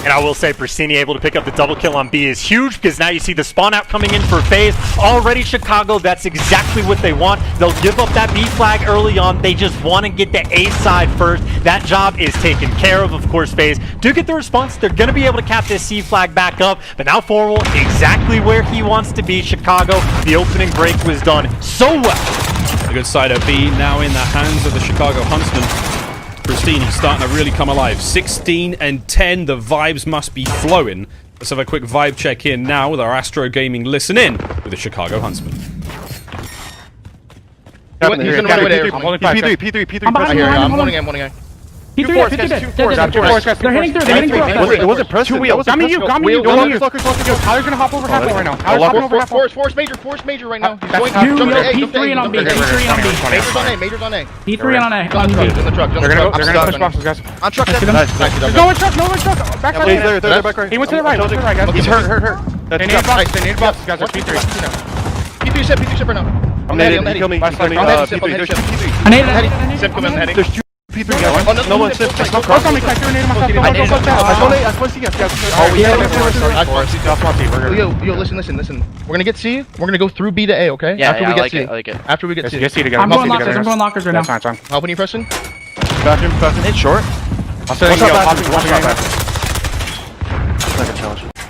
S3: And I will say, Pristini able to pick up the double kill on B is huge, because now you see the spawn out coming in for FaZe. Already Chicago, that's exactly what they want. They'll give up that B flag early on. They just want to get the A side first. That job is taken care of. Of course, FaZe do get the response. They're going to be able to cap this C flag back up. But now Formal, exactly where he wants to be. Chicago, the opening break was done so well.
S2: A good side of B now in the hands of the Chicago Huntsmen. Pristini starting to really come alive. 16 and 10, the vibes must be flowing. Let's have a quick vibe check in now with our Astro Gaming Listen In with the Chicago Huntsmen.
S7: He's gonna run away there. P3. I'm holding him. P3,
S5: they're hitting through.
S7: It wasn't pressure.
S5: Got me you. Tyler's gonna hop over halfway right now. Tyler's hopping over halfway.
S7: Force major right now. He's going
S5: P3 and on B.
S7: Major's on A.
S5: P3 on A.
S7: In the truck.
S5: They're gonna push boxes, guys.
S7: On truck.
S5: No one truck. Back right.
S7: They're back right.
S5: He went to the right, guys.
S7: He's hurt.
S5: They need boxes, guys. They're P3.
S7: P3 ship right now. I'm heading. Kill me.
S5: I need it.
S7: Sip, come in, heading.
S5: There's 2 P3 guys.
S7: No one sip.
S5: Don't on me, Clay. You're needing myself.
S7: Yo, listen. We're gonna get C. We're gonna go through B to A, okay?
S6: Yeah,
S7: After we get C.
S6: I like it.
S7: After we get C.
S5: Get C together. I'm going lockers right now. That's fine.
S7: How many pressing?
S5: Bathroom. It's short. I'll say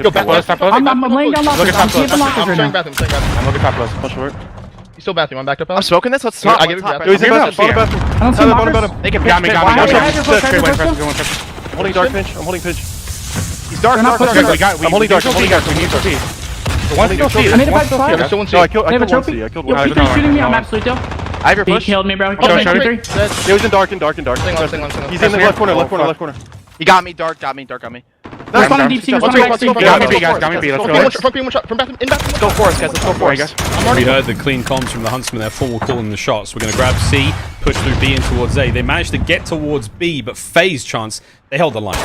S7: Yo, back left.
S5: I'm laying down lockers. I'm keeping lockers right now.
S7: Bathroom.
S5: I'm looking top left. Push forward.
S7: He's still bathroom. I'm backed up.
S6: I'm smoking this. Let's
S7: I
S6: talk.
S7: give it back.
S5: He's in bathroom. I don't see lockers.
S6: They can
S5: Got me.
S7: I'm holding dark pinch.
S5: He's dark. I'm holding dark. We need to see. I need to fight the fire. I have a trophy. Yo, P3 shooting me. I'm absolute deal.
S6: I have your push.
S5: He killed me, bro.
S7: Show me.
S5: P3.
S7: It was in dark. He's in the left corner.
S6: He got me. Dark got me.
S5: Let's go deep sea. Got me B, guys. Let's go.
S7: From bathroom. In bathroom.
S6: Let's go for us, guys. Let's go for us.
S2: We heard the clean comms from the Huntsmen. They're full calling the shots. We're going to grab C, push through B and towards A. They managed to get towards B, but FaZe chance, they held the line.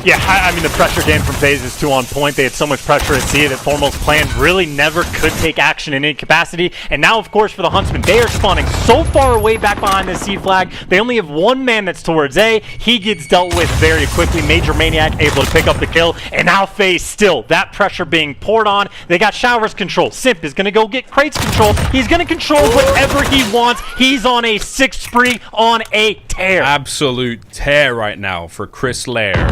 S3: Yeah, I mean, the pressure game from FaZe is too on point. They had so much pressure at C that Formal's plan really never could take action in any capacity. And now, of course, for the Huntsmen, they are spawning so far away back behind the C flag. They only have one man that's towards A. He gets dealt with very quickly. Major Maniac able to pick up the kill. And now FaZe still, that pressure being poured on. They got Showers control. Simp is going to go get Crates control. He's going to control whatever he wants. He's on a 6 spree, on a tear.
S2: Absolute tear right now for Chris Lair.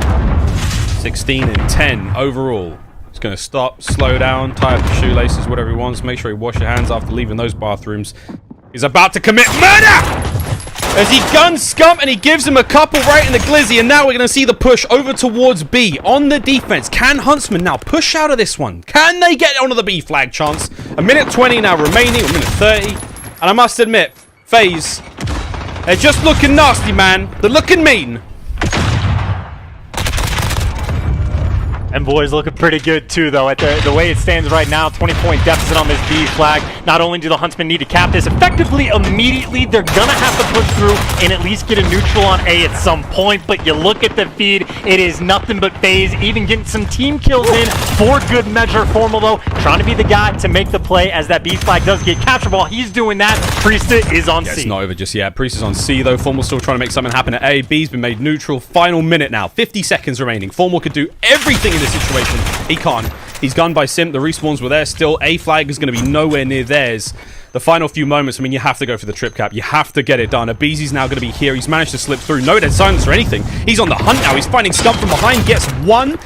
S2: 16 and 10 overall. He's going to stop, slow down, tie up the shoelaces, whatever he wants. Make sure he wash your hands after leaving those bathrooms. He's about to commit murder! As he guns Scump and he gives him a couple right in the glizzy. And now we're going to see the push over towards B on the defense. Can Huntsmen now push out of this one? Can they get onto the B flag chance? A minute 20 now remaining, a minute 30. And I must admit, FaZe, they're just looking nasty, man. They're looking mean.
S3: And boys looking pretty good too, though. At the way it stands right now, 20-point deficit on this B flag. Not only do the Huntsmen need to cap this effectively, immediately, they're gonna have to push through and at least get a neutral on A at some point. But you look at the feed, it is nothing but FaZe, even getting some team kills in for good measure. Formal, though, trying to be the guy to make the play as that B flag does get captured. While he's doing that, Priesta is on C.
S2: It's not over just yet. Priest is on C, though. Formal still trying to make something happen at A. B's been made neutral. Final minute now. 50 seconds remaining. Formal could do everything in this situation. He can't. He's gunned by Simp. The respawns were there still. A flag is going to be nowhere near theirs. The final few moments, I mean, you have to go for the trip cap. You have to get it done. Abeezy's now going to be here. He's managed to slip through. No dead silence or anything. He's on the hunt now. He's finding Scump from behind. Gets one.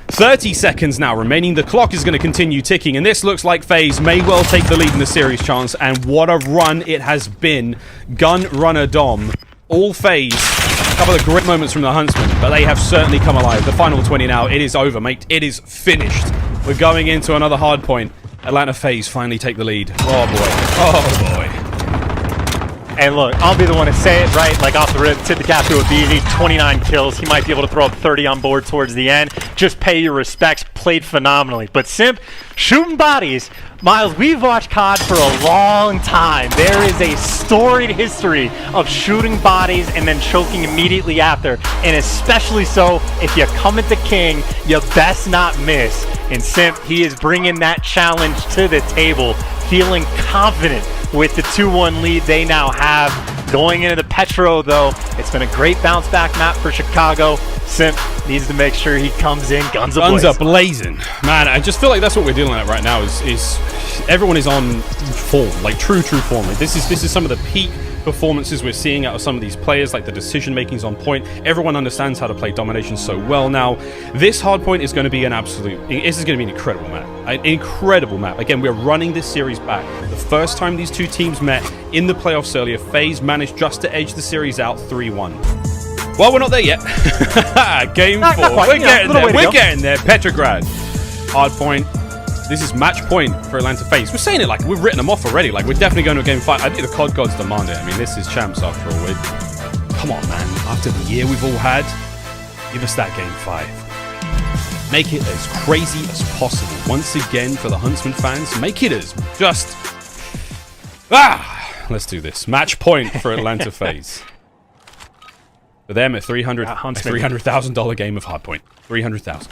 S2: 30 seconds now remaining. The clock is going to continue ticking, and this looks like FaZe may well take the lead in the series, chance. And what a run it has been. Gun runner Dom. All FaZe. A couple of great moments from the Huntsmen, but they have certainly come alive. The final 20 now. It is over, mate. It is finished. We're going into another hard point. Atlanta FaZe finally take the lead. Oh, boy. Oh, boy.
S3: And look, I'll be the one to say it, right? Like off the rip, tip the cap to Abeezy, 29 kills. He might be able to throw up 30 on board towards the end. Just pay your respects. Played phenomenally. But Simp, shooting bodies. Miles, we've watched COD for a long time. There is a storied history of shooting bodies and then choking immediately after. And especially so if you come at the king, you best not miss. And Simp, he is bringing that challenge to the table, feeling confident with the 2-1 lead they now have. Going into the Petro, though, it's been a great bounce back map for Chicago. Simp needs to make sure he comes in guns
S2: a-blazing. Man, I just feel like that's what we're dealing at right now is everyone is on form, like true form. Like this is some of the peak performances we're seeing out of some of these players. Like the decision making's on point. Everyone understands how to play domination so well now. This hard point is going to be this is going to be an incredible map. An incredible map. Again, we're running this series back. The first time these two teams met in the playoffs earlier, FaZe managed just to edge the series out 3-1. Well, we're not there yet. Game 4. We're getting there. We're getting there. Petrograd. Hard point. This is match point for Atlanta FaZe. We're saying it like we've written them off already. Like we're definitely going to a game 5. I think the COD gods demand it. I mean, this is champs after all. Come on, man. After the year we've all had, give us that game 5. Make it as crazy as possible. Once again, for the Huntsman fans, make it as just... Let's do this. Match point for Atlanta FaZe. For them, a $300,000 game of hardpoint. 300,000.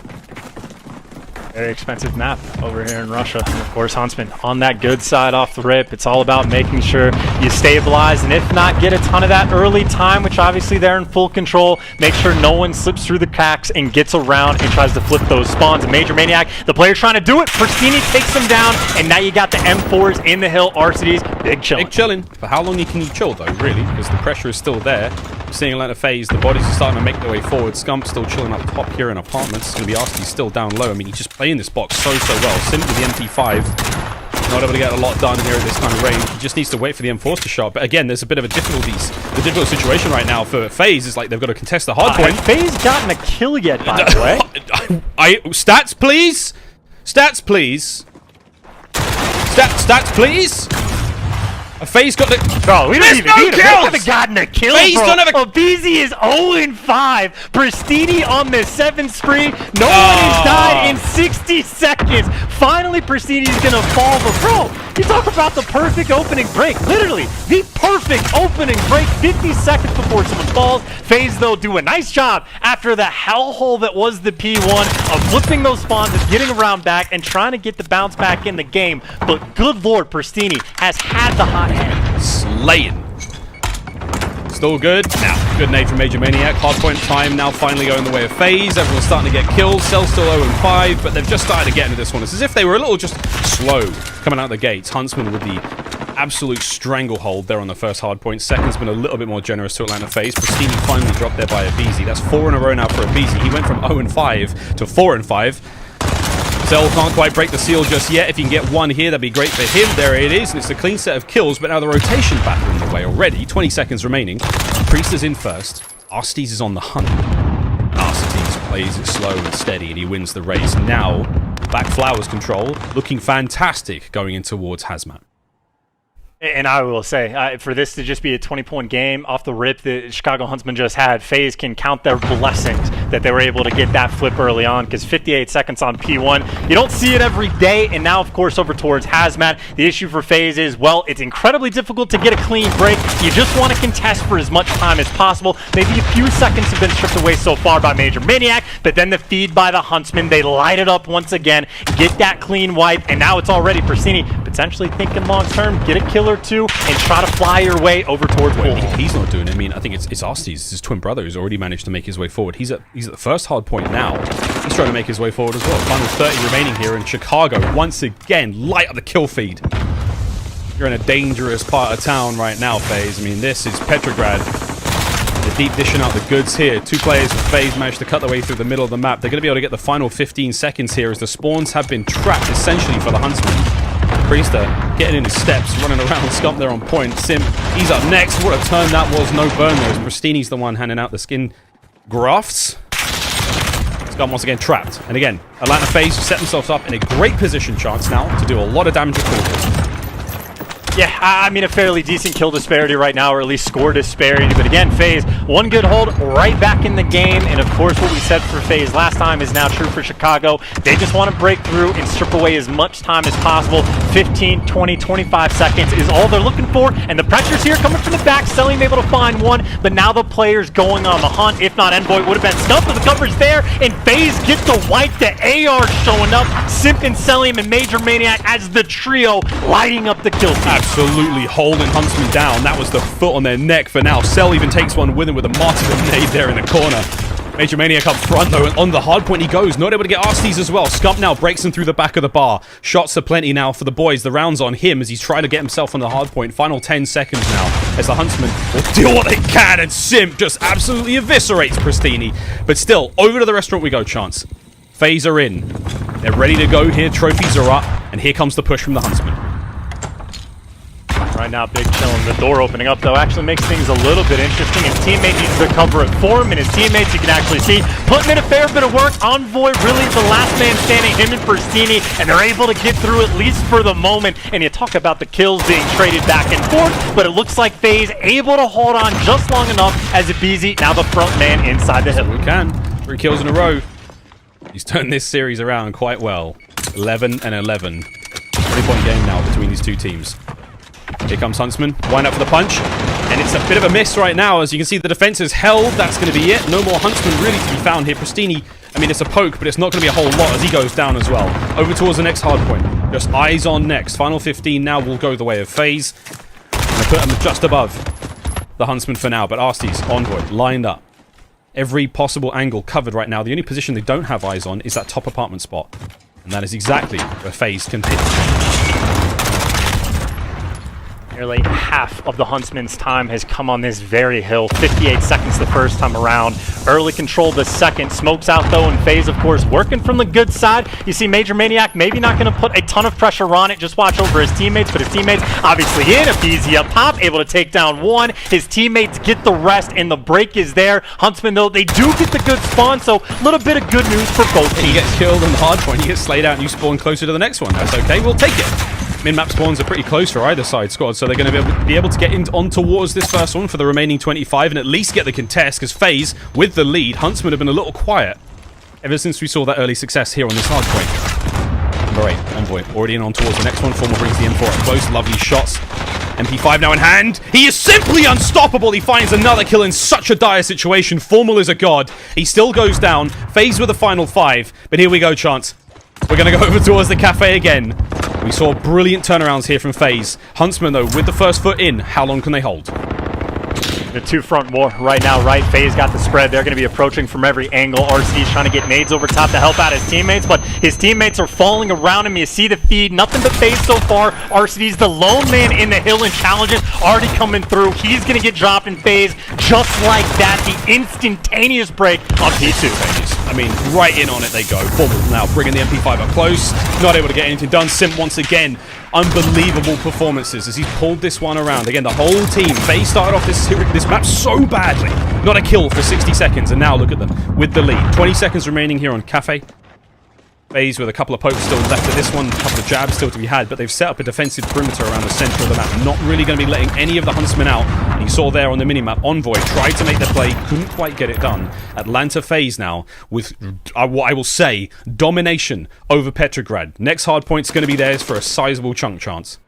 S3: Very expensive map over here in Russia. And of course, Huntsmen on that good side off the rip. It's all about making sure you stabilize and if not, get a ton of that early time, which obviously they're in full control. Make sure no one slips through the cracks and gets around and tries to flip those spawns. A Major Maniac, the player trying to do it. Pristini takes him down, and now you got the M4s in the hill. RCDs, big chillin'.
S2: Big chillin'. For how long can you chill, though, really? Because the pressure is still there. We're seeing Atlanta FaZe. The bodies are starting to make their way forward. Scump still chilling up top here in apartments. It's going to be Asti still down low. I mean, he's just playing this box so well. Simp with the MP5. Not able to get a lot done here at this kind of range. He just needs to wait for the M4s to show up. But again, there's a bit of a difficult situation right now for FaZe. Is like they've got to contest the hard point.
S3: FaZe gotten a kill yet, by the way.
S2: Stats, please. Stats, please. Stats, please. FaZe got the...
S3: Bro, we don't even need him. We haven't gotten a kill,
S2: FaZe
S3: bro.
S2: don't have a...
S3: Abeezy is 0-5. Pristini on the 7th spree. No one has died in 60 seconds. Finally, Pristini's going to fall. But, bro, you talk about the perfect opening break. Literally, the perfect opening break. 50 seconds before someone falls. FaZe, though, do a nice job after the hellhole that was the P1 of flipping those spawns and getting around back and trying to get the bounce back in the game. But, good lord, Pristini has had the hot hand.
S2: Slaying. Still good. Now, good nade from Major Maniac. Hardpoint time now finally going the way of FaZe. Everyone's starting to get kills. Cell's still 0-5, but they've just started to get into this one. It's as if they were a little just slow coming out the gates. Huntsman with the absolute stranglehold there on the first hardpoint. Second's been a little bit more generous to Atlanta FaZe. Pristini finally dropped there by Abeezy. That's 4 in a row now for Abeezy. He went from 0-5 to 4-5. Cell can't quite break the seal just yet. If you can get one here, that'd be great for him. There it is, and it's a clean set of kills, but now the rotation battle in the way already. 20 seconds remaining. Priest is in first. Arstes is on the hunt. Arstes plays it slow and steady, and he wins the race. Now, back Flowers control, looking fantastic going in towards Hazmat.
S3: And I will say, for this to just be a 20-point game off the rip that Chicago Huntsmen just had, FaZe can count their blessings that they were able to get that flip early on, because 58 seconds on P1, you don't see it every day. And now, of course, over towards Hazmat, the issue for FaZe is, well, it's incredibly difficult to get a clean break. You just want to contest for as much time as possible. Maybe a few seconds have been stripped away so far by Major Maniac, but then the feed by the Huntsmen, they light it up once again, get that clean wipe, and now it's already Pristini potentially thinking long term, get a kill or two, and try to fly your way over towards Wolf.
S2: He's not doing it. I mean, I think it's Arstees, his twin brother, who's already managed to make his way forward. He's at the first hard point now. He's trying to make his way forward as well. Final 30 remaining here in Chicago. Once again, light up the kill feed. You're in a dangerous part of town right now, FaZe. I mean, this is Petrograd. The deep dishing out the goods here. Two players from FaZe managed to cut their way through the middle of the map. They're going to be able to get the final 15 seconds here as the spawns have been trapped essentially for the Huntsmen. Priester getting in his steps, running around. Scump there on point. Sim, he's up next. What a turn that was. No burn there. Pristini's the one handing out the skin grafts. Scump once again trapped. And again, Atlanta FaZe set themselves up in a great position chance now to do a lot of damage at corners.
S3: Yeah, I mean, a fairly decent kill disparity right now, or at least score disparity. But again, FaZe, one good hold, right back in the game. And of course, what we said for FaZe last time is now true for Chicago. They just want to break through and strip away as much time as possible. 15, 20, 25 seconds is all they're looking for. And the pressure's here coming from the back. Selim able to find one, but now the player's going on the hunt. If not, Envoy would have been Scump, but the coverage there. And FaZe get the wipe. The AR showing up. Simp and Selim and Major Maniac as the trio lighting up the kill feed.
S2: Absolutely holding Huntsman down. That was the foot on their neck for now. Cell even takes one with him with a martyrdom nade there in the corner. Major Maniac up front though, and on the hard point he goes. Not able to get Arstees as well. Scump now breaks him through the back of the bar. Shots are plenty now for the boys. The round's on him as he's trying to get himself on the hard point. Final 10 seconds now as the Huntsmen will deal what they can, and Simp just absolutely eviscerates Pristini. But still, over to the restaurant we go, Chance. FaZe are in. They're ready to go here. Trophies are up, and here comes the push from the Huntsmen.
S3: Right now, Big chilling. The door opening up, though, actually makes things a little bit interesting. His teammate needs to cover it for him, and his teammates, you can actually see, putting in a fair bit of work. Envoy, really the last man standing, him and Pristini, and they're able to get through at least for the moment. And you talk about the kills being traded back and forth, but it looks like FaZe able to hold on just long enough as Ibizi, now the front man inside the hill.
S2: We can. 3 kills in a row. He's turned this series around quite well. 11 and 11. 20-point game now between these two teams. Here comes Huntsman, wind up for the punch, and it's a bit of a miss right now. As you can see, the defense is held. That's going to be it. No more Huntsman really to be found here. Pristini, I mean, it's a poke, but it's not going to be a whole lot as he goes down as well. Over towards the next hard point. Just eyes on next. Final 15 now will go the way of FaZe. I put him just above the Huntsman for now, but Arstees, Envoy, lined up. Every possible angle covered right now. The only position they don't have eyes on is that top apartment spot. And that is exactly where FaZe can hit.
S3: Nearly half of the Huntsman's time has come on this very hill. 58 seconds the first time around. Early control the second. Smokes out though, and FaZe, of course, working from the good side. You see Major Maniac maybe not going to put a ton of pressure on it. Just watch over his teammates, but his teammates obviously in. FaZe Up top, able to take down one. His teammates get the rest, and the break is there. Huntsman, though, they do get the good spawn, so a little bit of good news for both teams.
S2: He gets killed on the hard point. He gets slayed out, and you spawn closer to the next one. That's okay. We'll take it. Min-map spawns are pretty close for either side squad, so they're going to be able to get on towards this first one for the remaining 25 and at least get the contest, because FaZe, with the lead, Huntsman have been a little quiet ever since we saw that early success here on this hard point. Number 8, Envoy, already in on towards the next one. Formal brings the M4 up close. Lovely shots. MP5 now in hand. He is simply unstoppable. He finds another kill in such a dire situation. Formal is a god. He still goes down. FaZe with the final 5, but here we go, Chance. We're going to go over towards the cafe again. We saw brilliant turnarounds here from FaZe. Huntsman, though, with the first foot in, how long can they hold?
S3: The two front war right now, right? FaZe got the spread. They're going to be approaching from every angle. RC's trying to get nades over top to help out his teammates, but his teammates are falling around him. You see the feed. Nothing but FaZe so far. RC's the lone man in the hill and challenges already coming through. He's going to get dropped in FaZe just like that. The instantaneous break on P2.
S2: I mean, right in on it they go. Formal now bringing the MP5 up close. Not able to get anything done. Simp once again. Unbelievable performances as he's pulled this one around. Again, the whole team. FaZe started off this map so badly. Not a kill for 60 seconds, and now look at them with the lead. 20 seconds remaining here on Cafe. FaZe with a couple of pokes still left at this one, a couple of jabs still to be had, but they've set up a defensive perimeter around the center of the map. Not really going to be letting any of the Huntsmen out. And you saw there on the minimap, Envoy tried to make the play, couldn't quite get it done. Atlanta FaZe now with, what I will say, domination over Petrograd. Next hard point's going to be theirs for a sizable chunk chance.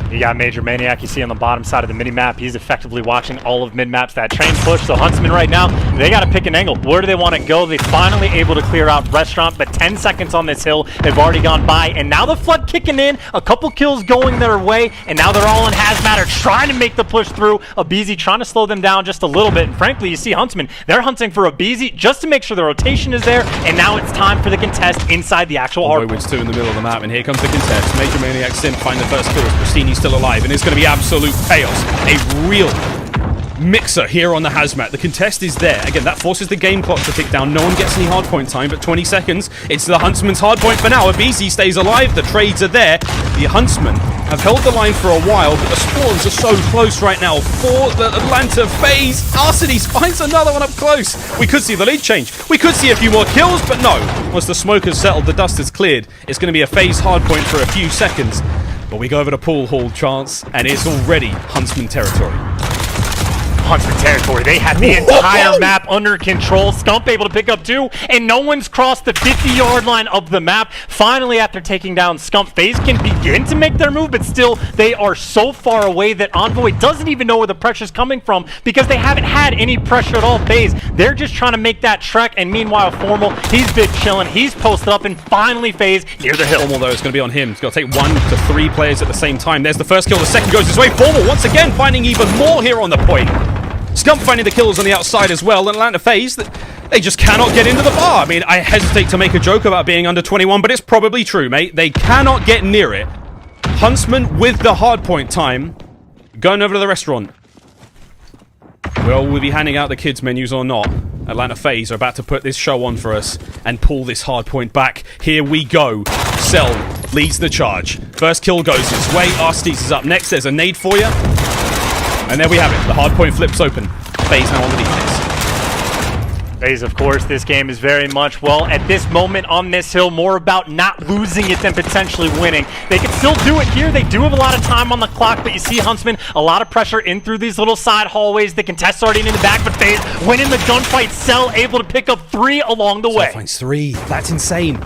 S3: You got Major Maniac, you see on the bottom side of the mini-map. He's effectively watching all of mid-maps. That train push, so Huntsmen right now, they got to pick an angle. Where do they want to go? They're finally able to clear out Restaurant, but 10 seconds on this hill. They've already gone by, and now the flood kicking in. A couple kills going their way, and now they're all in hazmat, are trying to make the push through. Abizi trying to slow them down just a little bit, and frankly, you see Huntsmen, they're hunting for Abizi just to make sure the rotation is there, and now it's time for the contest inside the actual hard point.
S2: 2 in the middle of the map, and here comes the contest. Major Maniac Simp find the first kills. Pristini's still alive, and it's going to be absolute chaos. A real mixer here on the hazmat. The contest is there. Again, that forces the game clock to tick down. No one gets any hardpoint time, but 20 seconds. It's the Huntsman's hardpoint for now. Abizi stays alive. The trades are there. The Huntsmen have held the line for a while, but the spawns are so close right now for the Atlanta FaZe. Arsenes finds another one up close. We could see the lead change. We could see a few more kills, but no. Once the smoke has settled, the dust has cleared. It's going to be a FaZe hardpoint for a few seconds. But we go over to Pool Hall chance, and it's already Huntsman territory.
S3: Huntsman territory. They had the entire map under control. Scump able to pick up 2, and no one's crossed the 50-yard line of the map. Finally, after taking down Scump, FaZe can begin to make their move, but still, they are so far away that Envoy doesn't even know where the pressure's coming from because they haven't had any pressure at all. FaZe, they're just trying to make that trek, and meanwhile, Formal, he's been chilling. He's posted up, and finally, FaZe near the hill.
S2: Formal, though, is going to be on him. He's got to take 1 to 3 players at the same time. There's the first kill. The second goes his way. Formal, once again, finding even more here on the point. Scump finding the kills on the outside as well, and Atlanta FaZe, they just cannot get into the bar. I mean, I hesitate to make a joke about being under 21, but it's probably true, mate. They cannot get near it. Huntsman with the hardpoint time, going over to the restaurant. Will we be handing out the kids' menus or not? Atlanta FaZe are about to put this show on for us and pull this hardpoint back. Here we go. Cell leads the charge. First kill goes his way. Arsenes is up next. There's a nade for you. And there we have it. The hardpoint flips open. FaZe now on the defense.
S3: FaZe, of course, this game is very much, well, at this moment on this hill, more about not losing it than potentially winning. They can still do it here. They do have a lot of time on the clock, but you see Huntsmen, a lot of pressure in through these little side hallways. The contest starting in the back, but FaZe winning the gunfight. Cell able to pick up 3 along the way.
S2: Finds 3. That's insane.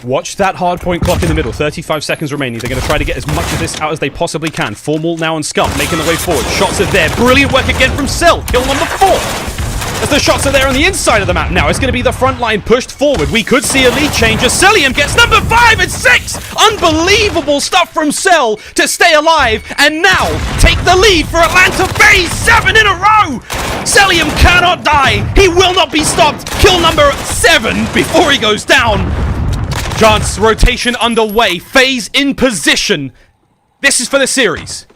S2: Watch that hardpoint clock in the middle. 35 seconds remaining. They're going to try to get as much of this out as they possibly can. Formal now on Scump, making the way forward. Shots are there. Brilliant work again from Cell. Kill number 4. As the shots are there on the inside of the map now, it's going to be the front line pushed forward. We could see a lead change. Celium gets number 5 and 6. Unbelievable stuff from Cell to stay alive and now take the lead for Atlanta FaZe. 7 in a row. Celium cannot die. He will not be stopped. Kill number 7 before he goes down. Chance rotation underway. FaZe in position. This is for the series.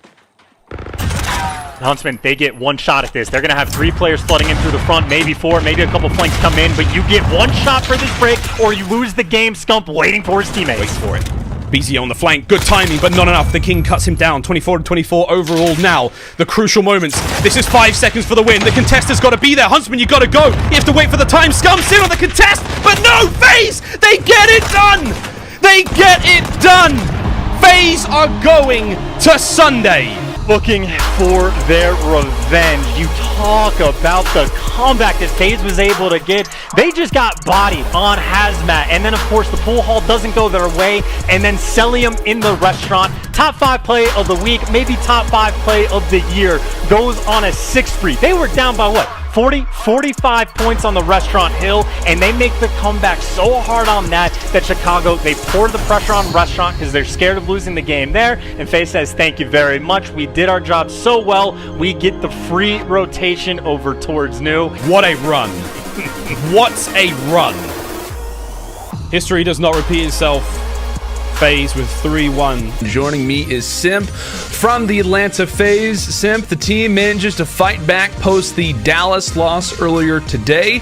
S3: The Huntsmen, they get 1 shot at this. They're going to have 3 players flooding in through the front, maybe 4, maybe a couple flanks come in, but you get 1 shot for this break or you lose the game. Scump waiting for his teammates.
S2: Waits for it. BZ on the flank. Good timing, but not enough. The King cuts him down. 24 to 24 overall now. The crucial moments. This is 5 seconds for the win. The contest has got to be there. Huntsman, you got to go. You have to wait for the time. Scum's in on the contest, but no, FaZe! They get it done! They get it done! FaZe are going to Sunday.
S3: Looking for their revenge. You talk about the comeback that FaZe was able to get. They just got bodied on hazmat, and then of course the pool hall doesn't go their way, and then Celium in the restaurant. Top 5 play of the week, maybe top 5 play of the year, goes on a 6 spree. They were down by what? 45 points on the restaurant hill, and they make the comeback so hard on that Chicago, they pour the pressure on restaurant because they're scared of losing the game there, and FaZe says, thank you very much. We did our job so well. We get the free rotation over towards new.
S2: What a run. What a run. History does not repeat itself. FaZe with 3-1.
S8: Joining me is Simp from the Atlanta FaZe. Simp, the team manages to fight back post the Dallas loss earlier today.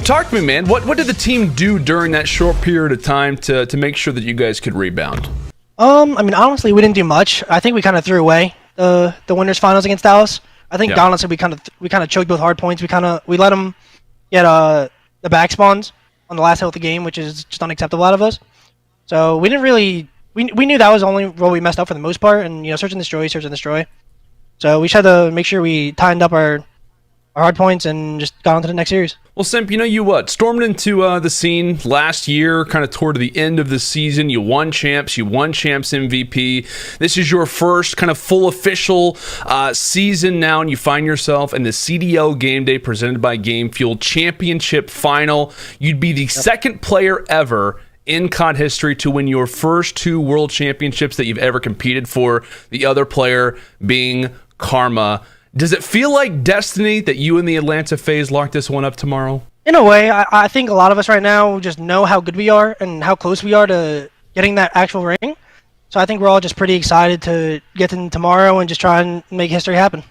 S8: Talk to me, man. What did the team do during that short period of time to make sure that you guys could rebound?
S9: I mean, honestly, we didn't do much. I think we kind of threw away the winners finals against Dallas. I think honestly we kind of choked both hard points. We let them get the back spawns on the last hill of the game, which is just unacceptable out of us. So we didn't really we knew that was the only role we messed up for the most part, and search and destroy. So we just had to make sure we tightened up our hard points and just got on to the next series.
S8: Well, Simp, you stormed into the scene last year, kind of toward the end of the season. You won champs MVP. This is your first kind of full official season now, and you find yourself in the CDL Game Day presented by Game Fuel Championship Final. You'd be the second player ever in COD history to win your first 2 world championships that you've ever competed for, the other player being Karma. Does it feel like destiny that you and the Atlanta FaZe lock this one up tomorrow?
S9: In a way, I think a lot of us right now just know how good we are and how close we are to getting that actual ring. So I think we're all just pretty excited to get in tomorrow and just try and make history happen.